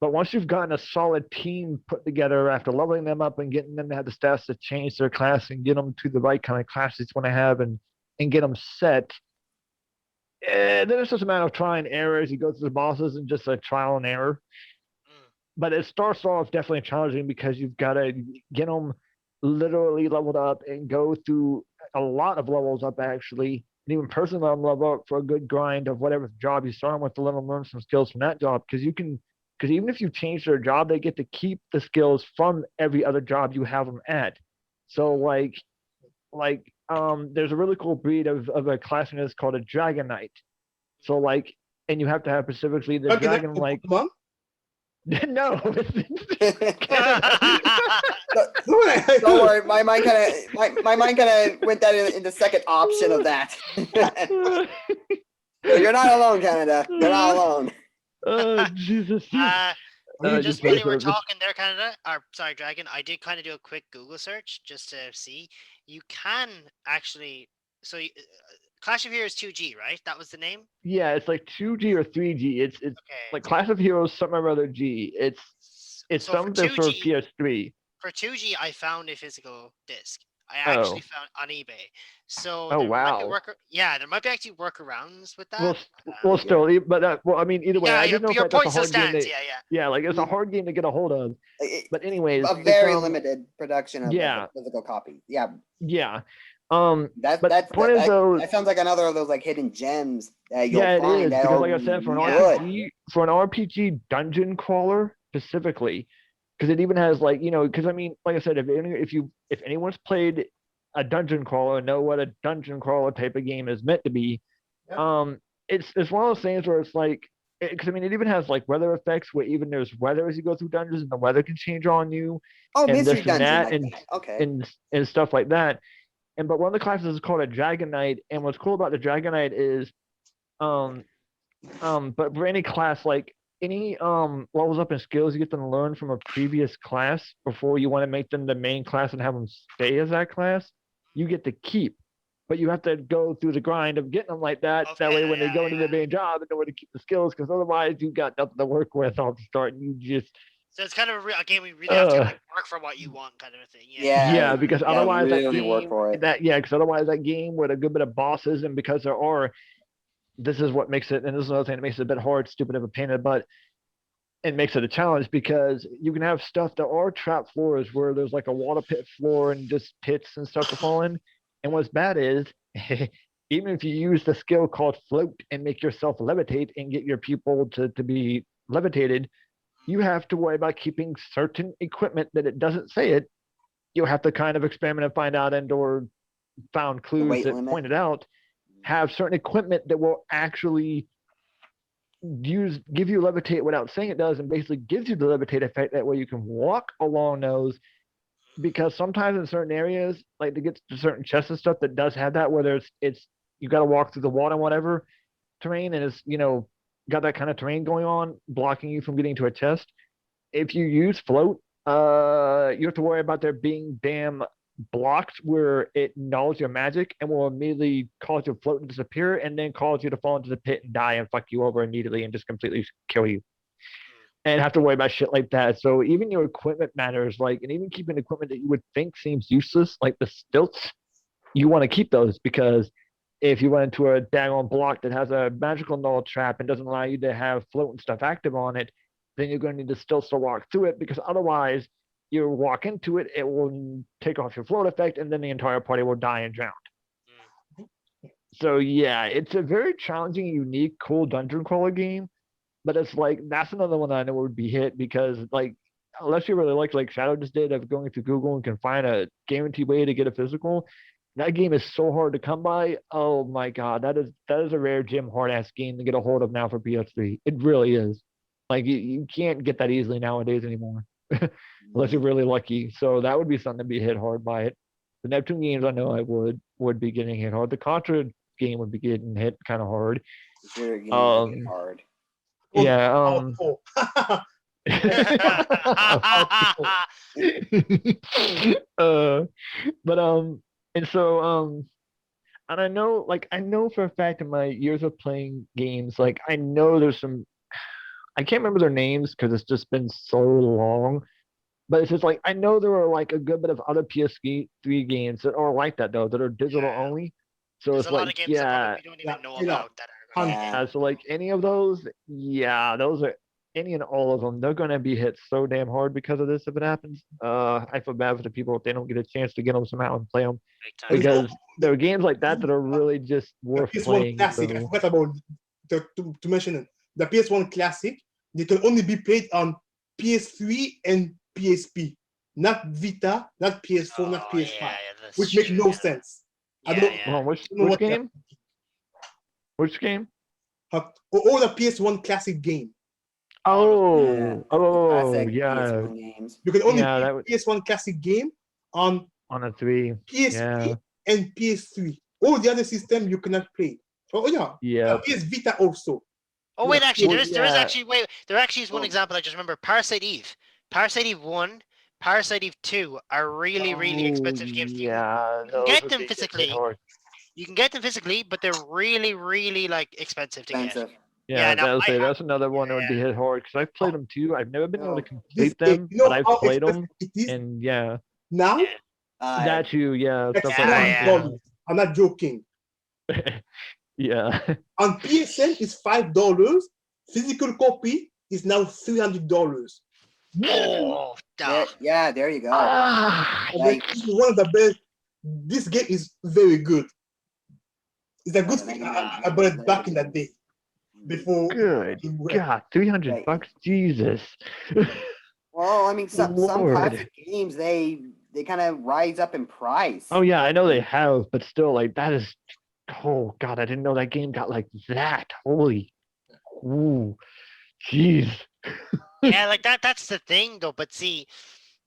But once you've gotten a solid team put together after leveling them up and getting them to have the stats to change their class and get them to the right kind of class they want to have and get them set, then it's just a matter of trying errors. You go through the bosses and just a trial and error. But it starts off definitely challenging because you've got to get them literally leveled up and go through a lot of levels up, actually, and even personally let them level up for a good grind of whatever job you start with to let them learn some skills from that job. Because even if you change their job, they get to keep the skills from every other job you have them at. So there's a really cool breed of a class in this called a Dragon Knight. So like, and you have to have specifically the dragon like. No. Don't worry, my mind kind of went that in the second option of that. You're not alone, Canada. You're not alone. Oh Jesus! Just while you were talking there, Canada, or sorry, Dragon, I did kind of do a quick Google search just to see. You can actually, Clash of Heroes 2G, right? That was the name? Yeah, it's like 2G or 3G. It's okay. Like Clash of Heroes, something or other G. It's so something for PS3. For 2G, I found a physical disc. I actually found on eBay. So there might be actually workarounds with that. Well, still, but I mean, either way, I didn't know if that's a hard game. Yeah, like it's a hard game to get a hold of. But anyways, a very limited production of physical copy. Yeah. Yeah. That sounds like another of those like hidden gems that you'll find. Yeah, it is because, like I said, for an RPG dungeon crawler specifically, because it even has like because I mean, like I said, if anyone's played a dungeon crawler and know what a dungeon crawler type of game is meant to be, it's one of those things where it's like because I mean, it even has like weather effects where even there's weather as you go through dungeons, and the weather can change on you, Oh, and mystery this and dungeon that, like and that. Okay. and stuff like that. And but one of the classes is called a Dragon Knight, and what's cool about the Dragon Knight is, um, but for any class, like any levels up in skills you get them to learn from a previous class before you want to make them the main class and have them stay as that class, you get to keep. But you have to go through the grind of getting them like that. That way, Okay, when they yeah, go into the main job, they know where to keep the skills. Because otherwise, you got nothing to work with off the start, and you just So it's kind of a game we really have to like work for what you want, kind of a thing. Yeah. yeah, because otherwise really that work game for it. because otherwise that game with a good bit of bosses, and because there are, this is what makes it, and this is another thing that makes it a bit hard, stupid of a pain in the butt, and makes it a challenge because you can have stuff that are trap floors where there's like a water pit floor and just pits and stuff to fall in. And what's bad is even if you use the skill called float and make yourself levitate and get your people to be levitated, you have to worry about keeping certain equipment that it doesn't say it. You'll have to kind of experiment and find out and or found clues weight that limit. pointed out have certain equipment that will actually give you levitate without saying it does, and basically gives you the levitate effect. That way you can walk along those, because sometimes in certain areas, like to get to certain chests and stuff that does have that, whether it's you got to walk through the water and whatever terrain, and it's got that kind of terrain going on blocking you from getting to a chest. If you use float, you have to worry about there being damn blocks where it nulls your magic and will immediately cause your float to disappear, and then cause you to fall into the pit and die and fuck you over immediately and just completely kill you. And have to worry about shit like that. So even your equipment matters, and even keeping equipment that you would think seems useless, like the stilts, you want to keep those, because if you run into a daggone block that has a magical null trap and doesn't allow you to have float and stuff active on it, then you're going to need the stilts to walk through it, because otherwise you walk into it, it will take off your float effect, and then the entire party will die and drown. So yeah, it's a very challenging, unique, cool dungeon crawler game, but it's that's another one that I know would be hit, because unless you really like Shadow just did, of going through Google and can find a guaranteed way to get a physical, that game is so hard to come by. Oh my god, that is a rare gem hard ass game to get a hold of now for PS3. It really is. You can't get that easily nowadays anymore. Unless you're really lucky. So that would be something to be hit hard by it. The Neptune games, I know I would be getting hit hard. The Contra game would be getting hit kind of hard. Sure, hard. Yeah. And so and I know for a fact in my years of playing games, I know there's some, I can't remember their names because it's just been so long. But it's just I know there are a good bit of other PS3 games that are like that though, that are digital only. So There's it's a lot of games that we don't even know about that are yeah. So any of those, those are any and all of them. They're gonna be hit so damn hard because of this if it happens. I feel bad for the people if they don't get a chance to get them somehow and play them, because there are games like that that are really just worth playing. Classic. I forgot about to mention it. The PS1 Classic, they can only be played on PS3 and PSP, not Vita, not PS4, not PS5, which makes no sense. I don't know which game? Which game? All the PS1 Classic game. Oh, yeah. You can only play PS1 Classic game on a 3, PSP and PS3. All the other systems you cannot play. Oh yeah. PS Vita also. Oh wait, actually, there actually is one example I just remember. Parasite Eve. Parasite Eve 1, Parasite Eve 2 are really, really expensive games. Yeah, you can get them physically. You can get them physically, but they're really, really expensive to get. Yeah, that's another one that would be hit hard, because I've played them too. I've never been able to complete them, but I've played them, and now that's I'm not joking. Yeah. On PSN is $5. Physical copy is now $300. Oh, yeah, there you go. This is one of the best. This game is very good. It's a good thing I bought it back in the day. Before. Good God, $300, Jesus. Well, I mean, some classic games they kind of rise up in price. Oh yeah, I know they have, but still, that is. Oh God, I didn't know that game got like that. Holy. Ooh, jeez. Yeah, like that's the thing though. But see,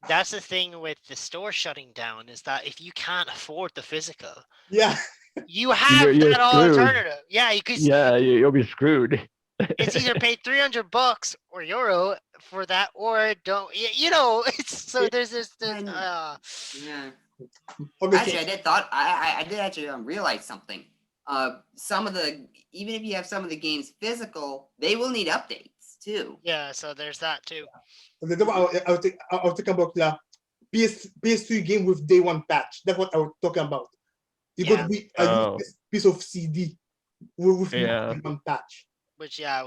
that's the thing with the store shutting down is that if you can't afford the physical, Yeah. you have You're that screwed. alternative. Yeah, because Yeah, you'll be screwed. it's either pay $300 or euro for that, or don't. You know, it's so there's this. And- Yeah. Okay, Actually, I did actually realize something. Some of the even if you have some of the games physical, they will need updates too. Yeah, so there's that too. I'll talk about the PS3 game with day one patch. That's what I was talking about. It's going to be a Oh. piece of CD with Yeah. day one patch. Which yeah.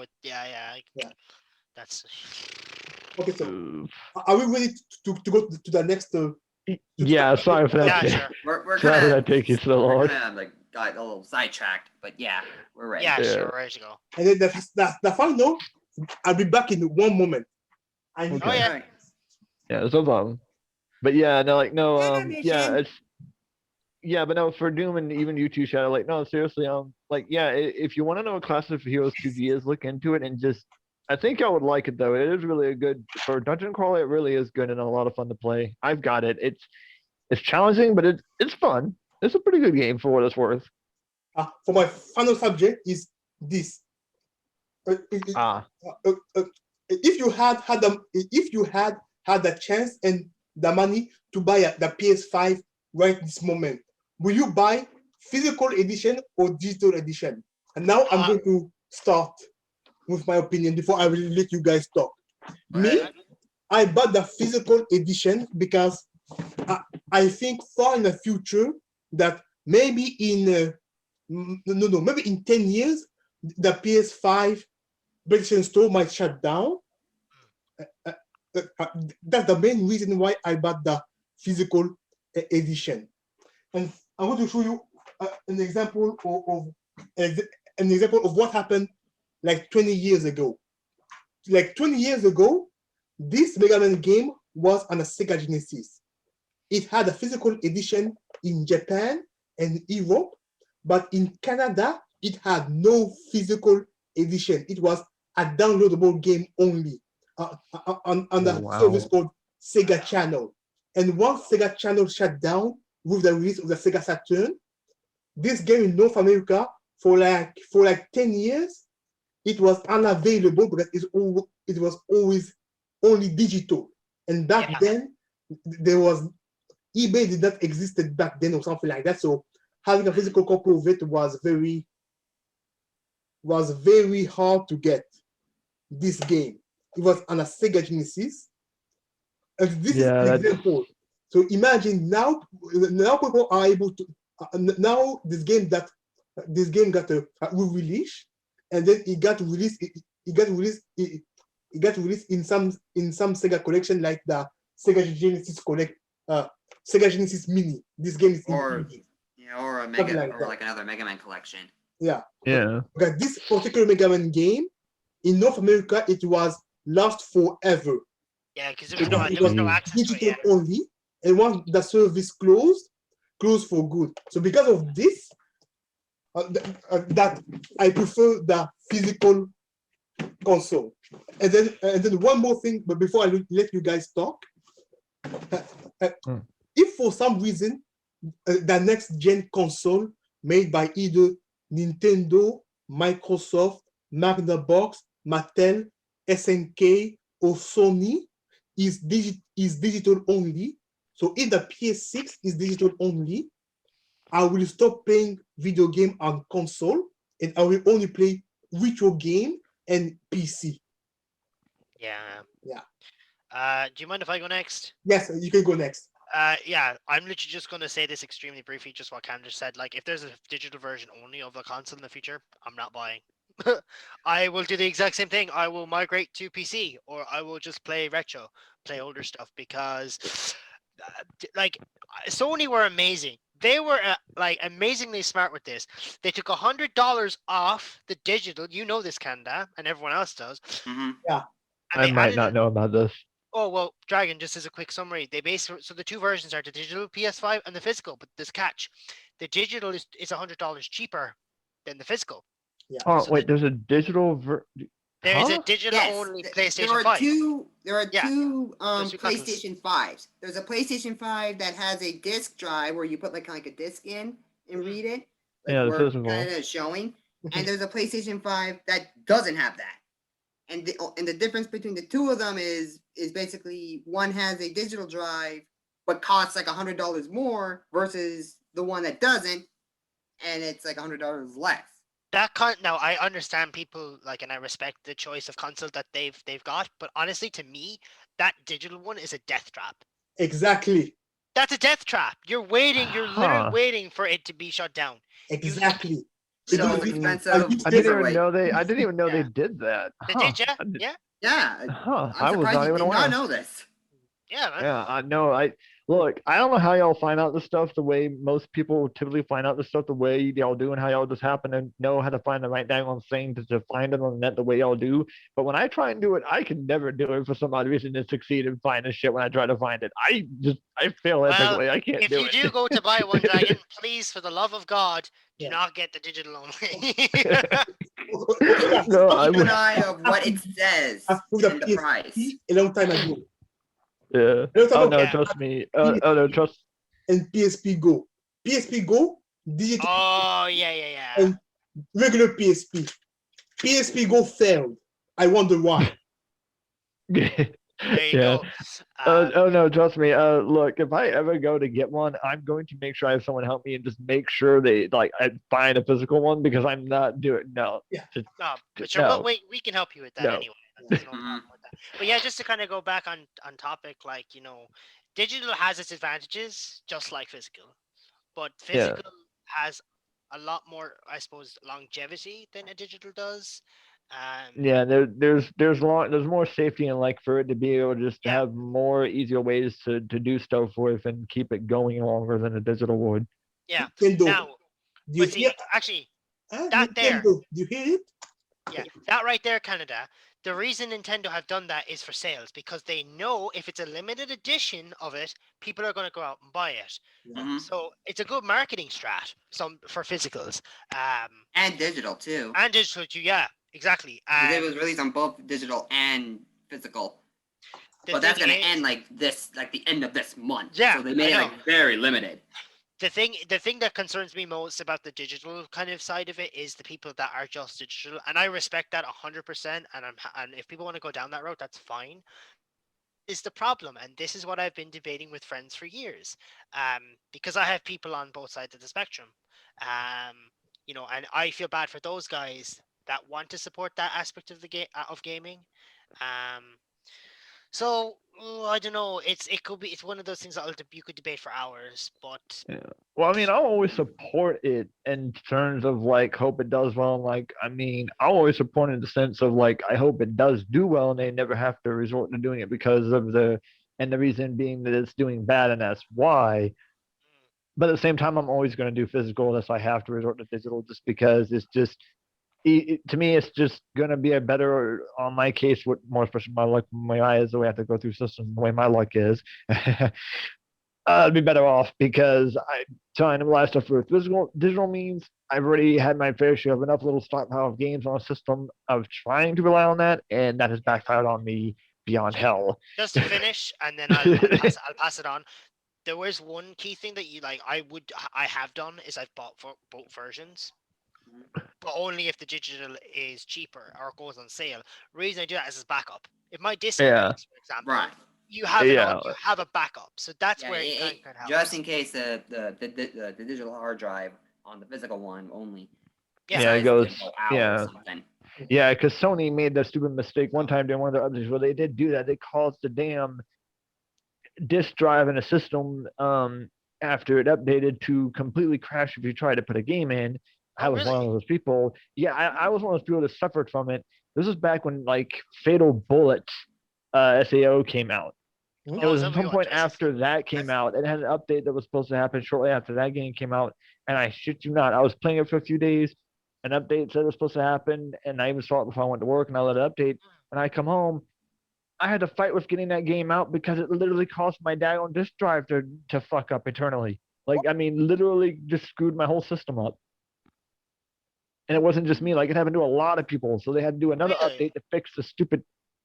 That's Okay, so Ooh. are we ready to go to the next? Yeah, sorry for that. yeah, sure. We're Sorry gonna that take you so we're long. gonna like got a little sidetracked, but yeah, we're ready. Yeah, Yeah. sure. Ready to go. And then the final. I'll be back in one moment. I need Okay. Oh yeah. Alright. Yeah, there's no problem. But yeah, no, like no, yeah, Animation. it's yeah, but no, for Doom and even you two Shadow, like no, seriously, like yeah, if you want to know what Clash of Heroes 2D is, look into it and just. I think I would like it though. It is really a good for dungeon crawler. It really is good and a lot of fun to play. I've got it. It's challenging, but it's fun. It's a pretty good game for what it's worth. for my final subject is this. If you had the chance and the money to buy the PS5 right this moment, will you buy physical edition or digital edition? And now I'm going to start with my opinion before I will let you guys talk. Me, I bought the physical edition because I think far in the future that maybe in maybe in 10 years the PS5 PlayStation Store might shut down. That's the main reason why I bought the physical edition. And I'm going to show you an example of what happened like 20 years ago. Like 20 years ago, this Mega Man game was on a Sega Genesis. It had a physical edition in Japan and Europe, but in Canada, it had no physical edition. It was a downloadable game only on the service called Sega Channel. And once Sega Channel shut down with the release of the Sega Saturn, this game in North America for like 10 years, it was unavailable because it was always only digital. And back then, there was eBay did not existed back then or something like that. So having a physical copy of it was very hard to get. This game, it was on a Sega Genesis. And this is an example. So imagine now people are able to now this game got a release, and then it got released in some Sega collection like the Sega Genesis Sega Genesis Mini. This game is or a Mega like another Mega Man collection. Yeah. Because this particular Mega Man game in North America, it was lost forever. Yeah, because there was no access to it. Digital only, and once the service closed for good. So because of this, that I prefer the physical console. And then one more thing, but before I let you guys talk, if for some reason the next gen console made by either Nintendo, Microsoft, Magnavox, Mattel, SNK, or Sony is digital only. So if the PS6 is digital only, I will stop playing video game on console and I will only play retro game and PC. Yeah. Yeah. Do you mind if I go next? Yes, you can go next. Yeah, I'm literally just going to say this extremely briefly, just what Cam just said. Like, if there's a digital version only of the console in the future, I'm not buying. I will do the exact same thing. I will migrate to PC, or I will just play retro, play older stuff, because like Sony were amazing. They were like amazingly smart with this. They took $100 off the digital. You know this, Kanda, and everyone else does. Mm-hmm. Yeah. I might not know about this. Oh, well, Dragon, just as a quick summary, so the two versions are the digital PS5 and the physical, but there's catch. The digital is $100 cheaper than the physical. Yeah. Oh, So wait, there's a digital There is a Huh? digital Yes, only there PlayStation are 5. two. There are Yeah, two there's two consoles. PlayStation 5s. There's a PlayStation 5 that has a disc drive where you put like kind of like a disc in and read it, like Yeah, the where physical. kind of showing. And there's a PlayStation 5 that doesn't have that. And the difference between the two of them is basically one has a digital drive but costs like $100 more versus the one that doesn't, and it's like $100 less. Now I understand people like, and I respect the choice of console that they've got, but honestly, to me, that digital one is a death trap. Exactly. That's a death trap. You're waiting. You're literally Huh. waiting for it to be shut down. Exactly. So Because it's you- expensive. I didn't I didn't different even way. know they. I didn't even know they Yeah. did that. They Huh. did, yeah, I did- yeah, Yeah, Huh. I'm I was surprised not you even did aware. not know this. yeah, man. Yeah, I know. Look. I don't know how y'all find out the stuff the way most people typically find out the stuff the way y'all do, and how y'all just happen to know how to find the right daggone thing to find it on the net the way y'all do. But when I try and do it, I can never do it for some odd reason to succeed in finding shit when I try to find it. I fail Well, epically. I can't if do you it. do go to buy one, Dragon, please, for the love of God, do Yeah. not get the digital only. No, I Keep an would. eye of what it says I proved a and the PSP price. a long time ago. Yeah. A long time Oh ago. no, Yeah. trust me. Oh no, trust. And PSP Go. PSP Go, digital Oh yeah. and regular PSP. PSP Go failed. I wonder why. There you Yeah. go. Oh no, trust me. Look, if I ever go to get one, I'm going to make sure I have someone help me and just make sure they I find a physical one, because I'm not doing no. Yeah. No, but sure, No. we can help you with that No. anyway. There's no problem with that. But yeah, just to kind of go back on topic, like, digital has its advantages, just like physical, but physical has a lot more, I suppose, longevity than a digital does. Yeah, there's more safety and like for it to be able to just Yeah. have more easier ways to do stuff with and keep it going longer than a digital would. Yeah. Nintendo. Now, Do you but see, hear? actually, Huh? that there. Nintendo. Do you hear it? yeah, that right there, Canada. The reason Nintendo have done that is for sales, because they know if it's a limited edition of it, people are going to go out and buy it. Mhm. So it's a good marketing strat. For physicals, And digital too. and digital too. Yeah, exactly. 'Cause it was released on both digital and physical. The But that's thing gonna is- end like the end of this month. Yeah, So they made I it know. like very limited. The thing that concerns me most about the digital kind of side of it is the people that are just digital, and I respect that 100%. And if people want to go down that road, that's fine. Is the problem, and this is what I've been debating with friends for years, because I have people on both sides of the spectrum, and I feel bad for those guys that want to support that aspect of the game of gaming. So I don't know. It's one of those things that you could debate for hours, but Yeah. Well, I mean, I'll always support it in terms of like hope it does well. And like, I mean, I'll always support it in the sense of like I hope it does do well, and they never have to resort to doing it because of the reason being that it's doing bad, and that's why. But at the same time, I'm always going to do physical unless I have to resort to digital, just because it's just to me, it's just going to be a better, on my case, with more especially my luck, my eyes, the way I have to go through systems, the way my luck is. I'd be better off because I trying to buy stuff for physical. Digital means I've already had my fair share of enough little stockpile of games on a system of trying to rely on that, and that has backfired on me beyond hell. just to finish, and then I'll pass it on. There was one key thing that I have done is I've bought for both versions, but only if the digital is cheaper or goes on sale. Reason I do that is as backup. If my disc breaks, for example, Right. you have Yeah. you have a backup. So that's Yeah, where it can help. just in case the digital hard drive on the physical one only. Yeah. Yeah, it decides goes. to go out or Yeah. something. Yeah, because Sony made that stupid mistake one time during one of their updates where they did do that. They caused the damn disk drive in a system after it updated to completely crash if you tried to put a game in. I Oh, was one really? of those people. Yeah, I was one of those people that suffered from it. This was back when like Fatal Bullet SAO came out. It Oh, was is at that what you some point watched? after that came out. It had an update that was supposed to happen shortly after that game came out. And I shit you not, I was playing it for a few days. An update said it was supposed to happen, and I even saw it before I went to work, and I let it update. And I come home, I had to fight with getting that game out because it literally cost my daggone disk drive to fuck up eternally. Like, I mean, literally just screwed my whole system up. And it wasn't just me, like it happened to a lot of people. So they had to do another Really? update to fix the stupid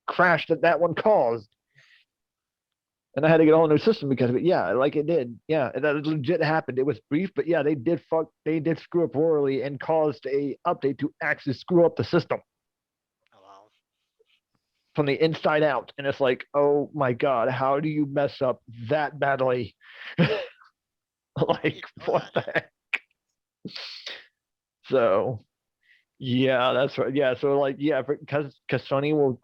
crash that one caused. And I had to get a whole new system because of it. Yeah, like it did. Yeah, that legit happened. It was brief, but yeah, they did screw up royally and caused a update to actually screw up the system Oh wow. from the inside out. And it's like, oh my God, how do you mess up that badly? Like, Oh, what yeah. the heck? So, yeah, that's right. Yeah, so like, yeah, because Sony will,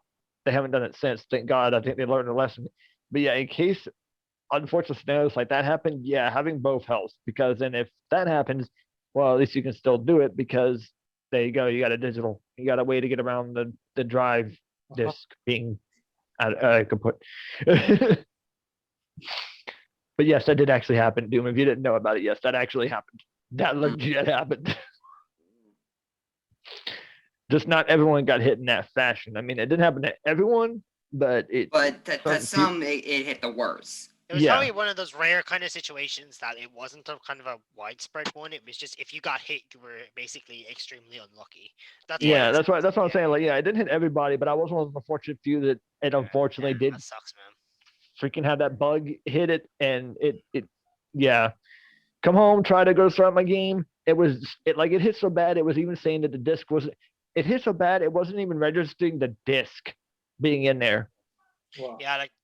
they haven't done it since. Thank God. I think they learned a lesson. But yeah, in case unfortunate scenarios like that happen, yeah, having both helps because then if that happens, well, at least you can still do it because there you go. You got a digital. You got a way to get around the drive disk being kaput. But yes, that did actually happen, Doom. If you didn't know about it, yes, that actually happened. That legit happened. Just not everyone got hit in that fashion. I mean, it didn't happen to everyone, but it. But to some, it hit the worst. It was Yeah. probably one of those rare kind of situations that it wasn't a kind of a widespread one. It was just if you got hit, you were basically extremely unlucky. That's what Yeah, it that's sounds what I'm like, saying. Like, yeah, it didn't hit everybody, but I was one of the fortunate few that it unfortunately did That sucks, man. freaking have that bug hit it, and it yeah. Come home, try to go start my game. It hit so bad. It was even saying that the disc was. It hit so bad. It wasn't even registering the disc being in there. Wow.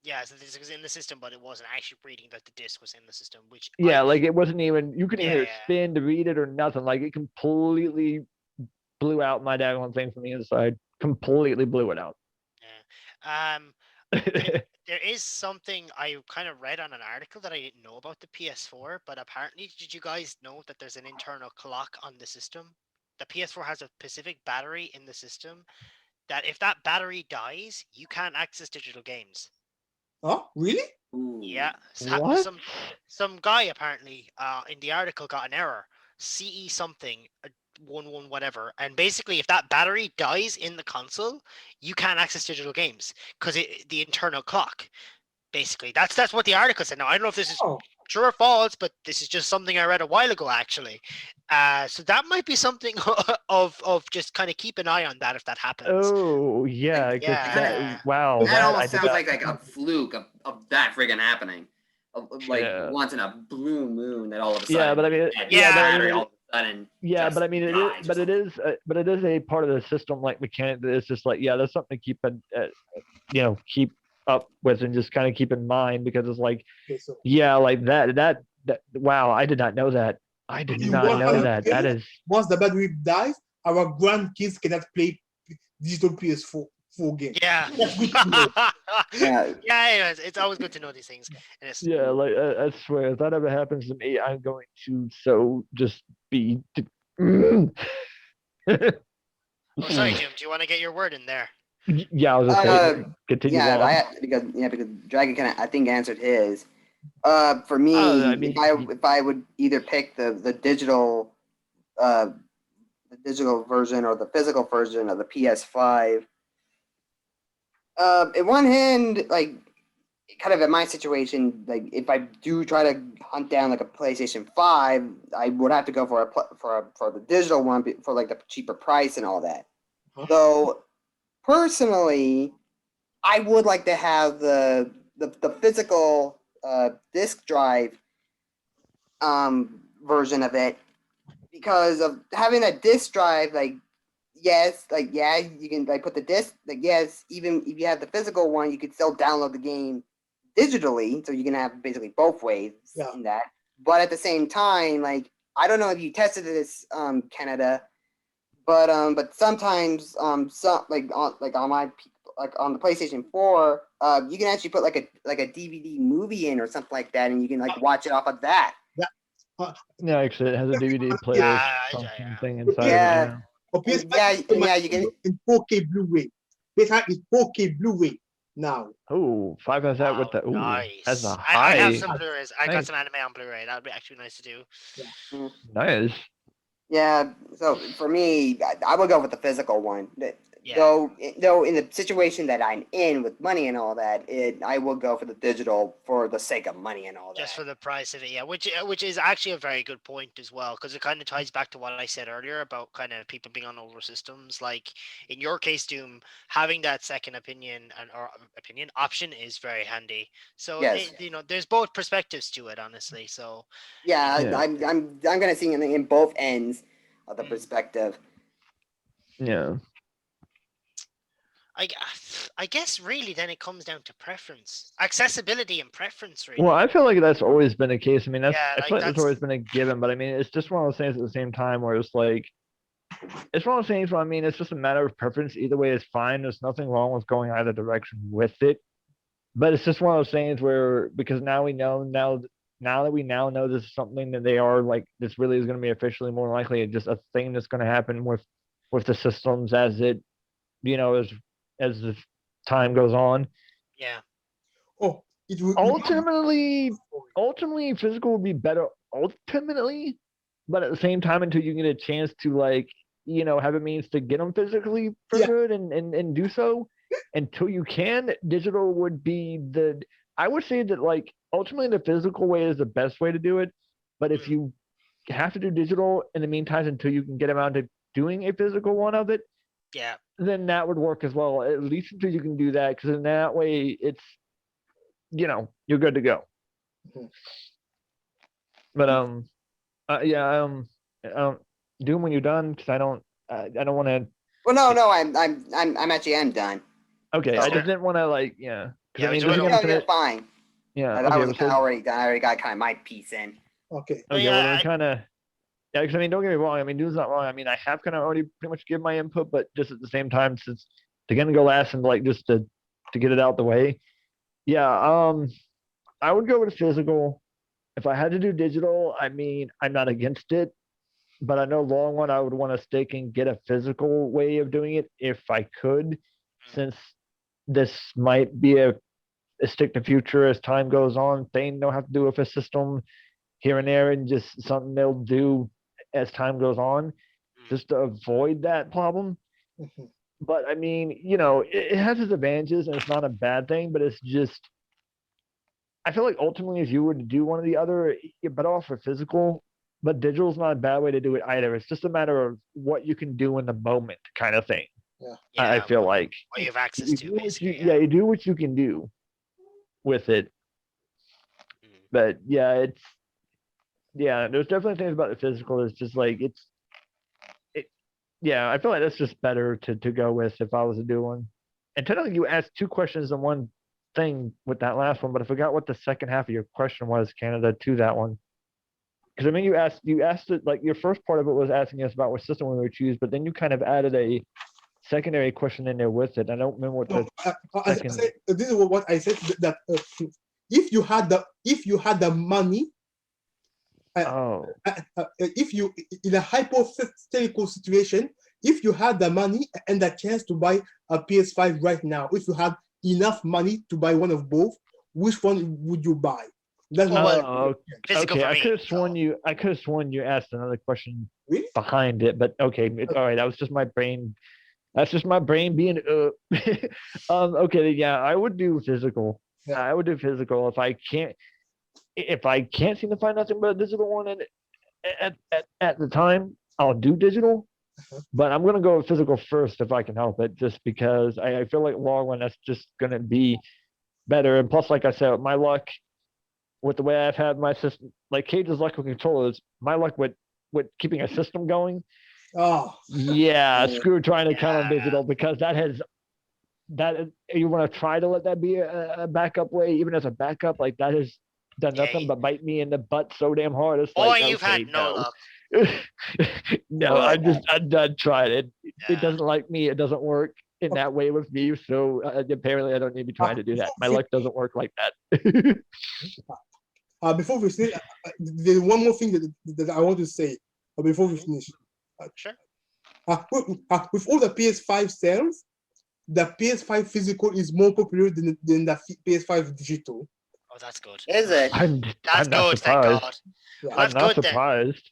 Yeah, so this was in the system, but it wasn't actually reading that the disc was in the system, which Yeah, like it wasn't even. You couldn't hear it Yeah. spin to read it or nothing. Like it completely blew out my daggone thing from the inside. Completely blew it out. Yeah. There is something I kind of read on an article that I didn't know about the PS4, but apparently, did you guys know that there's an internal clock on the system? The PS4 has a specific battery in the system that if that battery dies, you can't access digital games. Oh, really? Ooh. Yeah, What? some guy apparently in the article got an error, CE something, 11 whatever, and basically if that battery dies in the console, you can't access digital games because the internal clock. Basically, that's what the article said. Now I don't know if this is Oh, true or false, but this is just something I read a while ago actually. So that might be something of just kind of keep an eye on that if that happens. Oh yeah, Like, 'cause yeah. wow. That I almost did sounds not- like a fluke of that friggin' happening. Like Yeah. once in a blue moon that all of a sudden. Yeah, but I mean, that yeah, but I battery mean, all of a sudden. yeah, just but I mean, dies or something. but it is a part of the system like mechanic that is just like, yeah, that's something to keep keep up with and just kind of keep in mind because it's like, okay, so yeah, like that. Wow, I did not know that. I did In not one know other that. case, That is. once the battery dies, our grandkids cannot play digital PS4 game. Yeah. That's good to know. Yeah. Yeah, anyways, it's always good to know these things. And it's, Yeah, like I swear, if that ever happens to me, I'm going to just be. Oh, sorry, Jim. Do you want to get your word in there? Yeah, I was just saying. Continue on. because Dragon kind of I think answered his. For me, I mean, if I would either pick the digital version or the physical version of the PS5. In one hand, like kind of in my situation, like if I do try to hunt down like a PlayStation 5, I would have to go for the digital one for like the cheaper price and all that. Huh? So personally, I would like to have the physical disk drive version of it because of having a disk drive. Like yes, like yeah, you can like put the disc. Like yes, even if you have the physical one, you could still download the game digitally, so you can have basically both ways in that. But at the same time, like I don't know if you tested this, Canada, but sometimes some like on my like on the PlayStation 4, you can actually put like a DVD movie in or something like that, and you can like watch it off of that. Yeah, actually, it has a DVD player Yeah. thing inside. Yeah. Of it, For PS5, Yeah, you can. in 4K Blu-ray. PS5 is 4K Bluray now. Oh, 5 has that with the. Ooh, nice. that's a I high. have some Blu-rays. I got Nice. some anime on Blu-ray. That would be actually nice to do. Nice. Yeah, so for me, I would go with the physical one. Yeah. Though in the situation that I'm in with money and all that, I will go for the digital for the sake of money and all that. Just for the price of it, yeah, which is actually a very good point as well, because it kind of ties back to what I said earlier about kind of people being on older systems. Like in your case, Doom, having that second opinion or opinion option is very handy. So Yes. there's both perspectives to it, honestly. So Yeah, Yeah. I'm gonna see in both ends of the perspective. Yeah. I guess really then it comes down to preference, accessibility, and preference. Really. Well, I feel like that's always been the case. I mean, Yeah, I like feel like that's that's- always been a given, but I mean, it's just one of those things at the same time where it's like, it's one of those things where I mean, it's just a matter of preference. Either way is fine. There's nothing wrong with going either direction with it. But it's just one of those things where because now we know now that we now know this is something that they are like this really is going to be officially more likely just a thing that's going to happen with the systems as it as the time goes on. Yeah. Oh, it will Ultimately, physical would be better. Ultimately, but at the same time, until you get a chance to like have a means to get them physically for good and do so, until you can, digital would be the. I would say that like ultimately the physical way is the best way to do it, but if you have to do digital in the meantime until you can get around to doing a physical one of it, Yeah. then that would work as well. At least until you can do that, because in that way, it's you're good to go. Mhm. But Doom when you're done, because I don't want to. Well, no, I'm actually am done. Okay, So- I just didn't want to like Yeah, I mean, we does he don't- gonna No, you're finish? fine. Yeah. I was already done. I already got kind of my piece in. Okay. Okay, Yeah, well then kind of. Yeah, because I mean, don't get me wrong. I mean, Doom's not wrong. I mean, I have kind of already pretty much given my input, but just at the same time, since they're gonna go last and like just to get it out the way. Yeah. I would go with physical. If I had to do digital, I mean, I'm not against it, but I know long run I would want to stick and get a physical way of doing it if I could, since this might be a stick to future as time goes on. They don't have to do with a system here and there, and just something they'll do as time goes on, just to avoid that problem. Mhm. But I mean, it has its advantages, and it's not a bad thing. But it's just, I feel like ultimately, if you were to do one or the other, you're better off for physical. But digital is not a bad way to do it either. It's just a matter of what you can do in the moment, kind of thing. Yeah, I feel like what you have access you to, do what basically. you do what you can do with it. But yeah, there's definitely things about the physical that's just like yeah, I feel like that's just better to go with if I was to do one. And technically, you asked two questions in one thing with that last one, but I forgot what the second half of your question was, Canada, to that one. Because I mean, you asked it like your first part of it was asking us about what system we would choose, but then you kind of added a secondary question in there with it. I don't remember what the I said, this is what I said that if you had the money, if you in a hypothetical situation, if you had the money and the chance to buy a PS5 right now, if you had enough money to buy one of both, which one would you buy? That's Physical okay. for I me, could have sworn you asked another question Really? behind it, but okay, all right. That was just my brain. That's just my brain being okay, yeah, I would do physical. Yeah. I would do physical if I can't seem to find nothing but a digital one at the time, I'll do digital. But I'm gonna go with physical first if I can help it, just because I feel like long run that's just gonna be better. And plus, like I said, my luck with the way I've had my system, like Cage's luck with controllers, my luck with keeping a system going. Oh, Yeah, screw trying to count on Yeah. digital, because that you want to try to let that be a backup way, even as a backup, like that has done Yeah, nothing but bite me in the butt so damn hard. It's Boy, like, you've okay, had no luck. No, I'm done trying it. Yeah. It doesn't like me. It doesn't work in that way with me. So apparently, I don't need to be trying to do that. My luck doesn't work like that. before we finish, there's one more thing that I want to say before we finish. Sure. With all the PS5 sales, the PS5 physical is more popular than the PS5 digital. Oh, that's good. Is it? I'm That's not good, thank surprised. God. Yeah. Well, I'm that's not good then. surprised.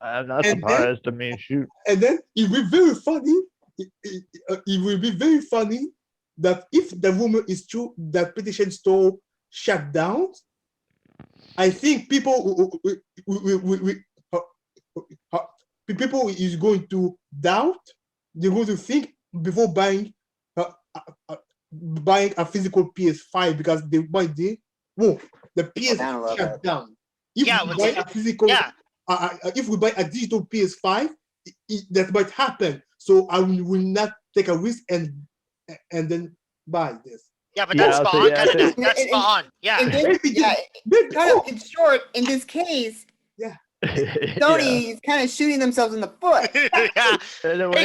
I'm not And then- surprised. I mean, shoot. And then it will be very funny it will be very funny that if the rumor is true that PlayStation Store shut down, I think people people is going to doubt. They're going to think before buying a physical PS5 because they might think, whoa, the PS shut down. If we buy a physical, if we buy a digital PS5, that might happen. So I will not take a risk and then buy this. Yeah, but that's spot on. That's spot on. Yeah. In short, in this case, Sony is kind of shooting themselves in the foot. Hey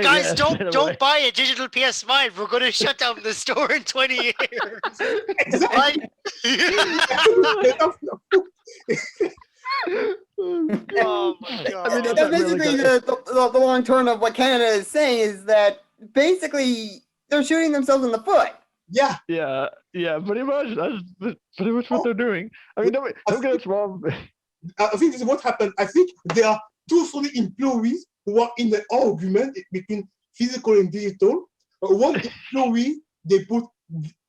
guys, don't buy a digital PS5. We're going to shut down the store in 20 years. Exactly. Oh my god. I mean, that's basically the long term of what Canada is saying is that basically they're shooting themselves in the foot. Yeah. Yeah, pretty much. That's pretty much what they're doing. I mean, don't get us wrong. I think this is what happened. I think there are two Sony employees who are in the argument between physical and digital. One employee they put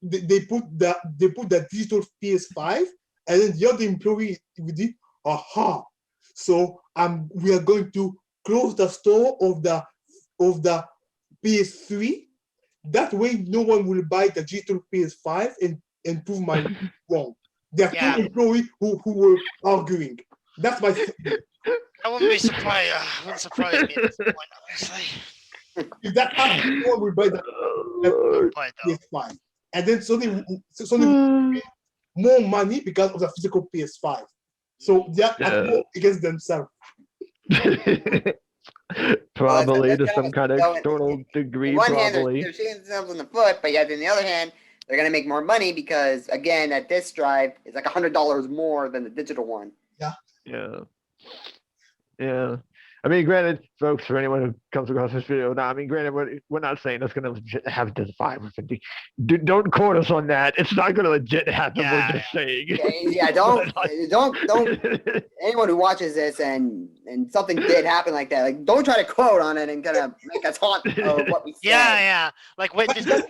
the digital PS5, and then the other employee did aha. So we are going to close the store of the PS3. That way, no one will buy the digital PS5 and prove my wrong. There are two employees who were arguing. That's my. I wouldn't be surprised. Wouldn't surprise me at this point, honestly. If that happens, no one will buy the PS5. And then Sony will pay more money because of the physical PS5. So they are more against themselves. Probably to some kind of external degree. On one hand, they're shooting themselves in the foot, but yet on the other hand, they're going to make more money because, again, that disc drive is like $100 more than the digital one. Yeah. I mean, granted, folks, for anyone who comes across this video, now, I mean, granted, we're not saying that's going to have this 5 or 50. Don't quote us on that. It's not going to legit happen. We're just saying. Don't. Anyone who watches this and something did happen like that, like, don't try to quote on it and kind of make us haunt what we said. Yeah. Like, wait, this is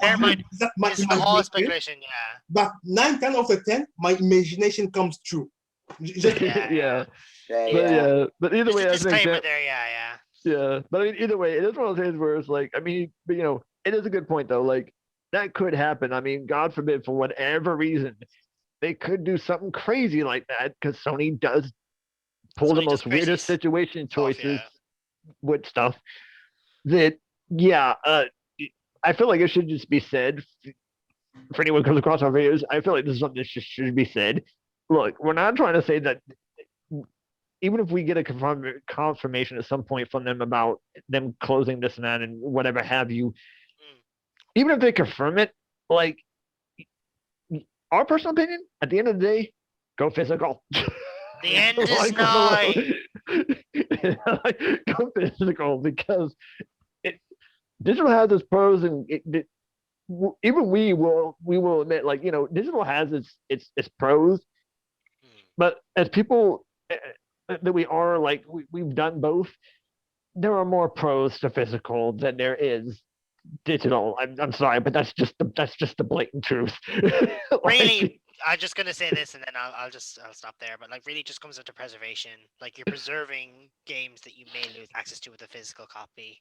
all speculation. Yeah. But 9 times out of 10, my imagination comes true. But either way, I think that, there, but I mean, either way, it is one of those things where it's like, I mean, but, you know, it is a good point though. Like, that could happen. I mean, God forbid, for whatever reason, they could do something crazy like that because Sony does pull the most weirdest situation choices with stuff. That I feel like it should just be said for anyone who comes across our videos. I feel like this is something that should be said. Look, we're not trying to say that. Even if we get a confirmation at some point from them about them closing this and that and whatever have you, even if they confirm it, like, our personal opinion, at the end of the day, go physical. The end is nigh. Go physical, because digital has its pros, and even we will admit, like, you know, digital has its pros, but as people that we are, like, we've done both, there are more pros to physical than there is digital. I'm sorry, but that's just the blatant truth. Really, I'm just gonna say this, and then I'll stop there. But, like, really, just comes into preservation. Like, you're preserving games that you may lose access to with a physical copy.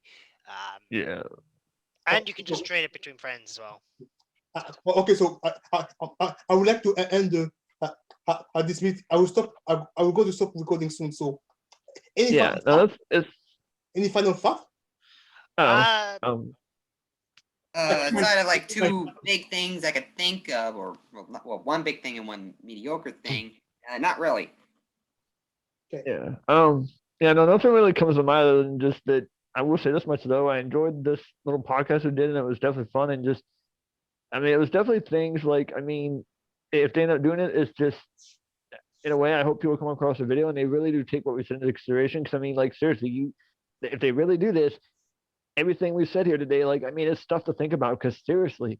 And you can just trade it between friends as well. Okay, so I would like to end this meeting. I will stop. I will go to stop recording soon. So, any final thought? Outside of, like, 2 big things I could think of, or one big thing and one mediocre thing, not really. Okay. Nothing really comes to mind other than just that. I will say this much though: I enjoyed this little podcast we did, and it was definitely fun. And just, I mean, it was definitely things like, I mean, if they end up doing it, it's just, in a way, I hope people come across the video and they really do take what we said into consideration. Because, I mean, like, seriously, if they really do this, everything we said here today, like, I mean, it's stuff to think about. Because, seriously,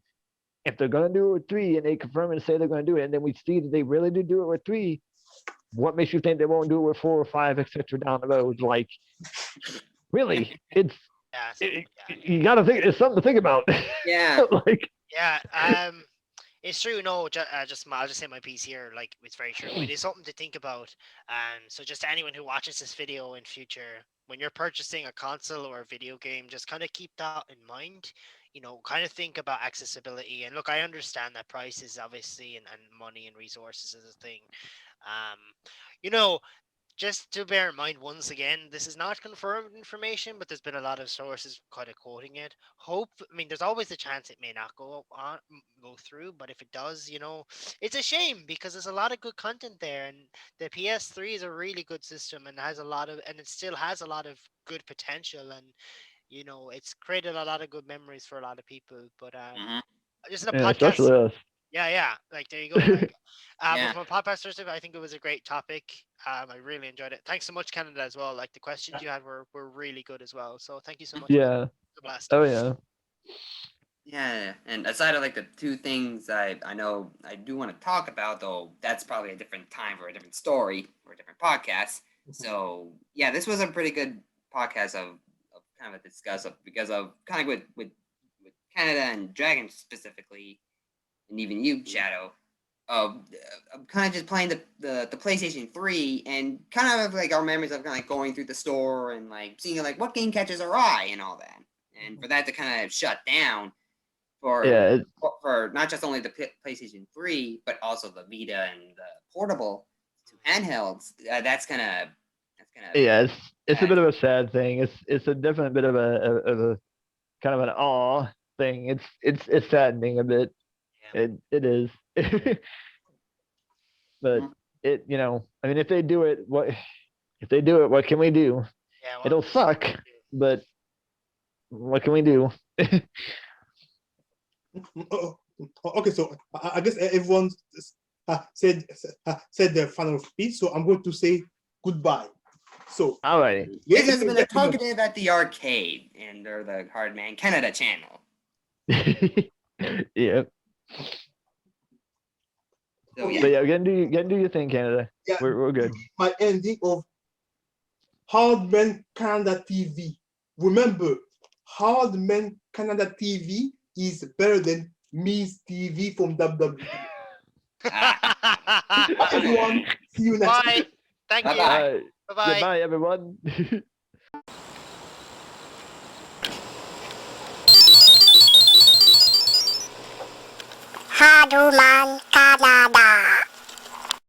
if they're going to do it with 3 and they confirm and say they're going to do it, and then we see that they really do it with 3, what makes you think they won't do it with 4 or 5, etc. down the road? Like, really, it's Yeah, so, yeah. You got to think. It's something to think about. Yeah. Like, Yeah, it's true. No, I'll just say my piece here. Like, it's very true. It is something to think about. So just to anyone who watches this video in future, when you're purchasing a console or a video game, just kind of keep that in mind. You know, kind of think about accessibility. And look, I understand that prices, obviously, and money and resources is a thing. Um, you know, just to bear in mind once again, this is not confirmed information, but there's been a lot of sources kind of quoting it. I mean, there's always a chance it may not go through, but if it does, you know, it's a shame because there's a lot of good content there, and the PS3 is a really good system and it still has a lot of good potential, and you know, it's created a lot of good memories for a lot of people. But Mhm. just in a yeah, podcast, especially us. yeah. Like there you go. Like, Yeah. but from a podcast perspective, I think it was a great topic. I really enjoyed it. Thanks so much, Canada, as well. Like the questions you had were really good as well. So thank you so much. Yeah. It was a blast. Oh yeah. Yeah, and aside of like the two things I know I do want to talk about, though that's probably a different time for a different story or a different podcast. So yeah, this was a pretty good podcast of kind of a discuss of because of kind of with Canada and Dragon specifically, and even you, Shadow, of kind of just playing the PlayStation 3 and kind of like our memories of kind of like going through the store and like seeing like what game catches our eye and all that, and for that to kind of shut down Yeah. for not just only the PlayStation 3, but also the Vita and the portable to handhelds. That's gonna. Yeah. It's a bit of a sad thing. It's a definite bit of a kind of an awe thing. It's saddening a bit. Yeah. It is. But it, I mean, if they do it, what can we do? Yeah. Well, It'll suck, but what can we do? Okay, so I guess everyone said their final speech, so I'm going to say goodbye. So, All right. This has been a Talkative at the Arcade, and they're the Hardman Canada channel. Yeah. So yeah. But yeah, get and do your thing, Canada. Yeah. We're good. My ending of Hardman Canada TV. Remember, Hardman Canada TV is better than Me's TV from WWE. Everyone, see you next Bye. time. Thank you. Bye-bye. Bye-bye. Goodbye, everyone. Haduman Canada.